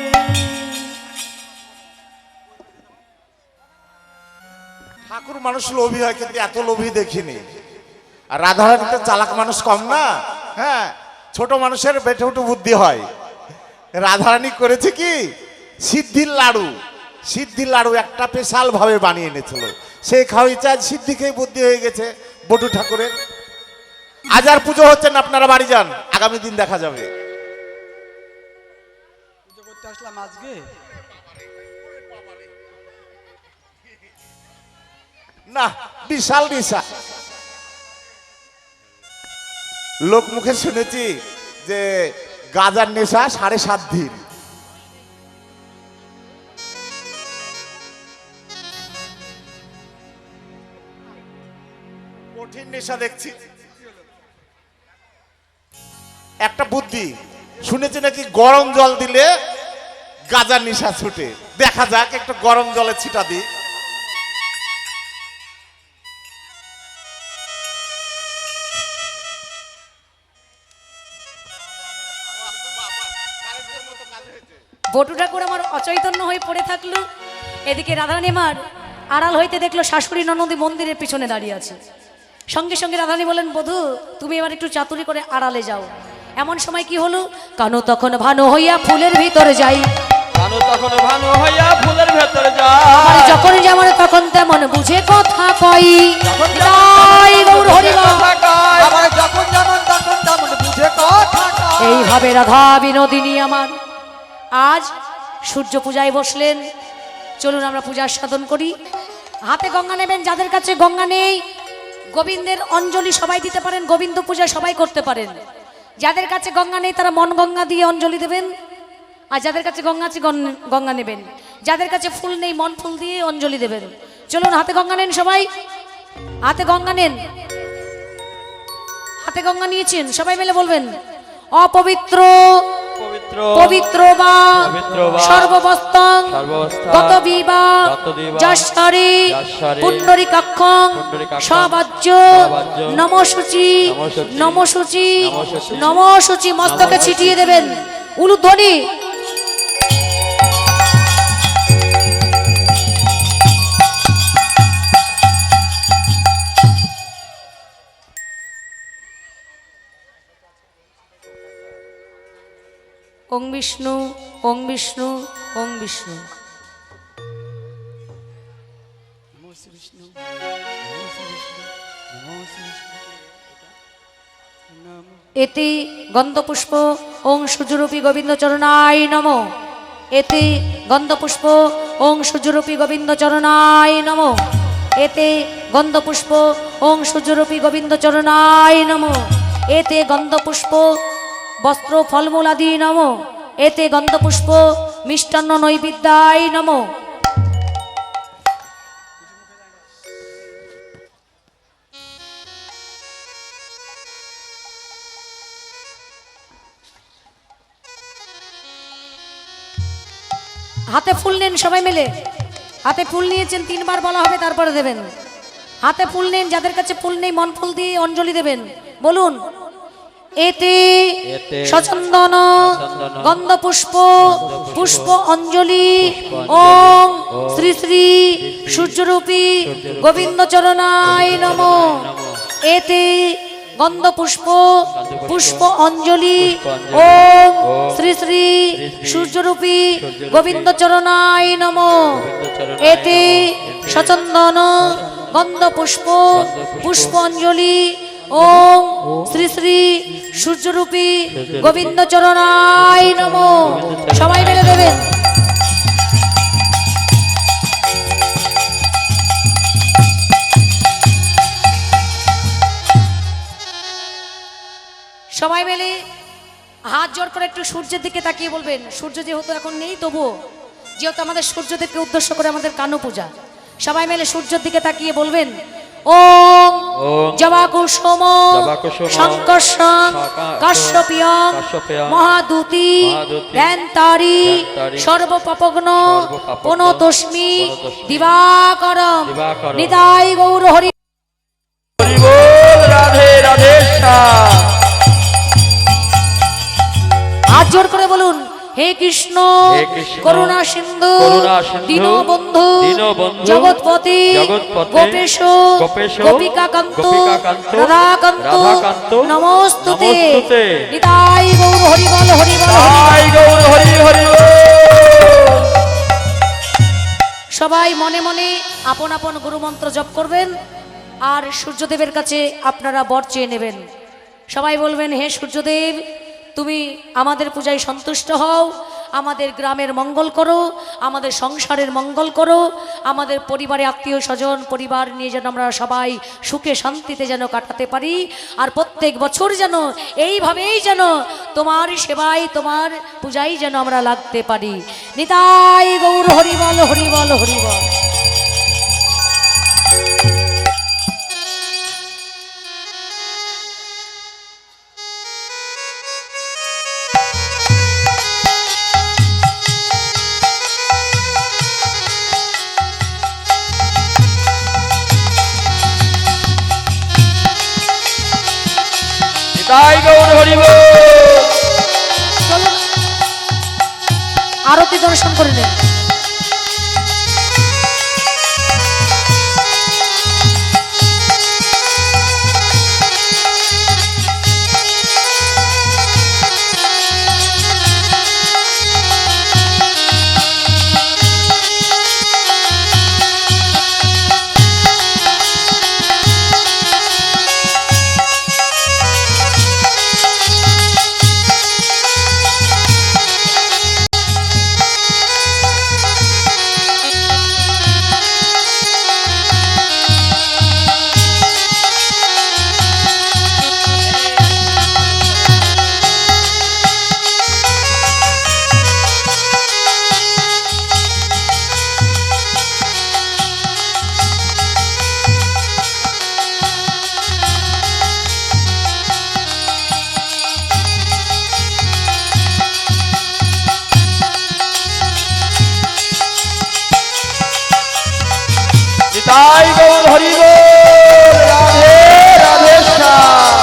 ঠাকুর মানুষ লোভী হয়, কিন্তু এত লোভী দেখিনি। আর রাধারানী তো চালাক মানুষ কম না। হ্যাঁ, ছোট মানুষের বেটে উঠু বুদ্ধি হয়। রাধারানী করেছে কি, সিদ্ধির লাড়ু, সিদ্ধির লাড়ু একটা স্পেশাল ভাবে বানিয়ে এনেছিল। সেই খাওয়াইছে, আজ সিদ্ধি খেয়ে বুদ্ধি হয়ে গেছে বটু ঠাকুরের। আজ আর পুজো হচ্ছে না, আপনারা বাড়ি যান, আগামী দিন দেখা যাবে। পুজো করতে আসলাম আজকে। না, বিশাল নেশা। লোক মুখে শুনেছি যে গাজার নেশা 7.5 দিন। কঠিন নেশা দেখছি। একটা বুদ্ধি শুনেছি নাকি গরম জল দিলে গাজার নেশা ছুটে। দেখা যাক, একটু গরম জলে ছিটা দিই। বটু ঠাকুর আমার অচৈতন্য হয়ে পড়ে থাকলো। এদিকে রাধারানী মার আড়াল হইতে দেখলো শাশুড়ি ননদী মন্দিরের পিছনে দাঁড়িয়ে আছে। সঙ্গে সঙ্গে রাধারানী বলেন, বধূ তুমি এবার একটু চাতুরি করে আড়ালে যাও। এমন সময় কি হলো, কানু তখন ভানু হইয়া ফুলের ভিতরে যাই। ভানু তখন ভানু হইয়া ফুলের ভেতরে আমার যায়। যখন যেমন তখন তেমন বুঝে কথা কই। তাই গৌর হরিবল। আমার যখন যেমন তখন তেমন বুঝে কথা কয়। এইভাবে রাধা বিনোদিনী আমার আজ সূর্য পূজায় বসলেন। চলুন আমরা পূজার সাধন করি। হাতে গঙ্গা নেবেন, যাদের কাছে গঙ্গা নেই গোবিন্দের অঞ্জলি সবাই দিতে পারেন, গোবিন্দ পূজা সবাই করতে পারেন। যাদের কাছে গঙ্গা নেই তারা মন গঙ্গা দিয়ে অঞ্জলি দেবেন, আর যাদের কাছে গঙ্গা আছে গঙ্গা নেবেন। যাদের কাছে ফুল নেই মন ফুল দিয়ে অঞ্জলি দেবেন। চলুন হাতে গঙ্গা নেন, সবাই হাতে গঙ্গা নেন। হাতে গঙ্গা নিয়েছেন, সবাই মিলে বলবেন, অপবিত্র পবিত্র পবিত্র বা সর্ববস্তং সর্ববস্তং গত বিবা গতবিবা যশ্বরে যশ্বরে পুণ্ডরিকাক্ষং পুণ্ডরিকাক্ষং সবাজ্য সবাজ্য নমশুচি নমশুচি নমশুচি নমশুচি নমশুচি মস্তকে ছিটিয়ে দেবেন উলুধ্বনি। ওং বিষ্ণু ওং বিষ্ণু ওং বিষ্ণু। এতে গন্ধপুষ্প ওং সূর্যরূপী গোবিন্দ চরণায় নমঃ। এতে গন্ধপুষ্প ওং সূর্যরূপী গোবিন্দ চরণায় নমঃ। এতে গন্ধপুষ্প ওং সূর্যরূপী গোবিন্দ চরণায় নমঃ। এতে গন্ধপুষ্প বস্ত্র ফলমূলাদি নমঃ। এতে গন্ধপুষ্প মিষ্টান্ন নৈবেদ্যায় নমঃ। হাতে ফুল নেন সবাই মিলে। হাতে ফুল নিয়েছেন, 3 বার বলা হবে তারপরে দেবেন। হাতে ফুল নেন, যাদের কাছে ফুল নেই মন ফুল দিয়ে অঞ্জলি দেবেন। বলুন, এতে সচন্দন গন্ধপুষ্প পুষ্প অঞ্জলি ওং শ্রী শ্রী সূর্যরূপী গোবিন্দ চরণায় নমঃ। এতে গন্ধপুষ্প পুষ্প অঞ্জলি ওং শ্রী শ্রী সূর্যরূপী গোবিন্দ চরণায় নমঃ। এতে সচন্দন গন্ধপুষ্প পুষ্প অঞ্জলি ওং শ্রী শ্রী সূর্যরূপী গোবিন্দ চরণায় নমঃ। সবাই মিলে দেবেন। সবাই মিলে হাত জোর করে একটু সূর্যের দিকে তাকিয়ে বলবেন, সূর্য যেহেতু এখন নেই তবুও যেহেতু আমাদের সূর্যদেবকে উদ্দেশ্য করে আমাদের কানু পূজা, সবাই মিলে সূর্যের দিকে তাকিয়ে বলবেন, ওম জবাকুসুম শঙ্কর্ষং কাশ্যপিয়ং মহাদূতি ধ্যানতারি সর্বপাপগ্ন পুনতস্মি দিবাকরম নিতাই গৌর হরি। হরি বল, রাধে রাধে শ্যাম। হাত জোর করে বলুন, হে কৃষ্ণ হে কৃষ্ণ, করুণা সিন্ধু করুণা সিন্ধু, দীনবন্ধু দীনবন্ধু, জগৎপতি জগৎপতি, গোপেশ গোপেশ, গোপিকাকান্ত গোপিকাকান্ত, রাধাকান্ত রাধাকান্ত, নমস্তুতে নমস্তুতে। নিতাই গৌর হরিবল হরিবল তাই গৌর হরি হরি বল। সবাই মনে মনে আপন আপন গুরুমন্ত্র জপ করবেন আর সূর্যদেবের কাছে আপনারা বর চেয়ে নেবেন। সবাই বলবেন, হে সূর্যদেব, তুমি আমাদের পূজায় সন্তুষ্ট হও, আমাদের গ্রামের মঙ্গল করো, আমাদের সংসারের মঙ্গল করো, আমাদের পরিবারে আত্মীয় স্বজন পরিবার নিয়ে যেন আমরা সবাই সুখে শান্তিতে যেন কাটাতে পারি। আর প্রত্যেক বছর যেন এইভাবেই যেন তোমার সেবায় তোমার পূজায় যেন আমরা লাগতে পারি। নিতাই গৌর হরিবল হরিবল হরিবল। তাই গৌর হরি বল। চলো আরতি দর্শন করে নেন। তাই গৌর হরি বল। রাধে রাধে শ্যাম।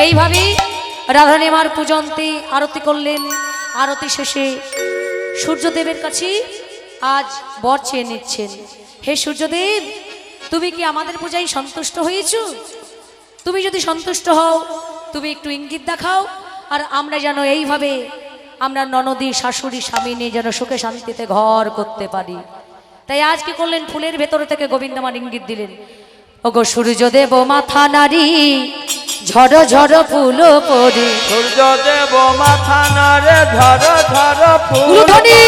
এইভাবেই রাধারানী মার পূজন্তে আরতি করলেন। আরতি শেষে সূর্যদেবের কাছে আজ বর চেয়ে নিচ্ছেন। হে সূর্যদেব, তুমি কি আমাদের পূজায় সন্তুষ্ট হয়েছো? তুমি যদি সন্তুষ্ট হও, তুমি একটু ইঙ্গিত দেখাও, আর আমরা যেন এইভাবে আমরা ননদী শাশুড়ি স্বামী নিয়ে যেন সুখে শান্তিতে ঘর করতে পারি। তাই আজ কি করলেন, ফুলের ভেতর থেকে গোবিন্দ আমার ইঙ্গিত দিলেন। ওগো সূর্যদেব মাথা নারী ঝড় ঝড় ফুল পড়ে সূর্য দেব মাথা নারে ঝর ঝর ফুল উলুধ্বনি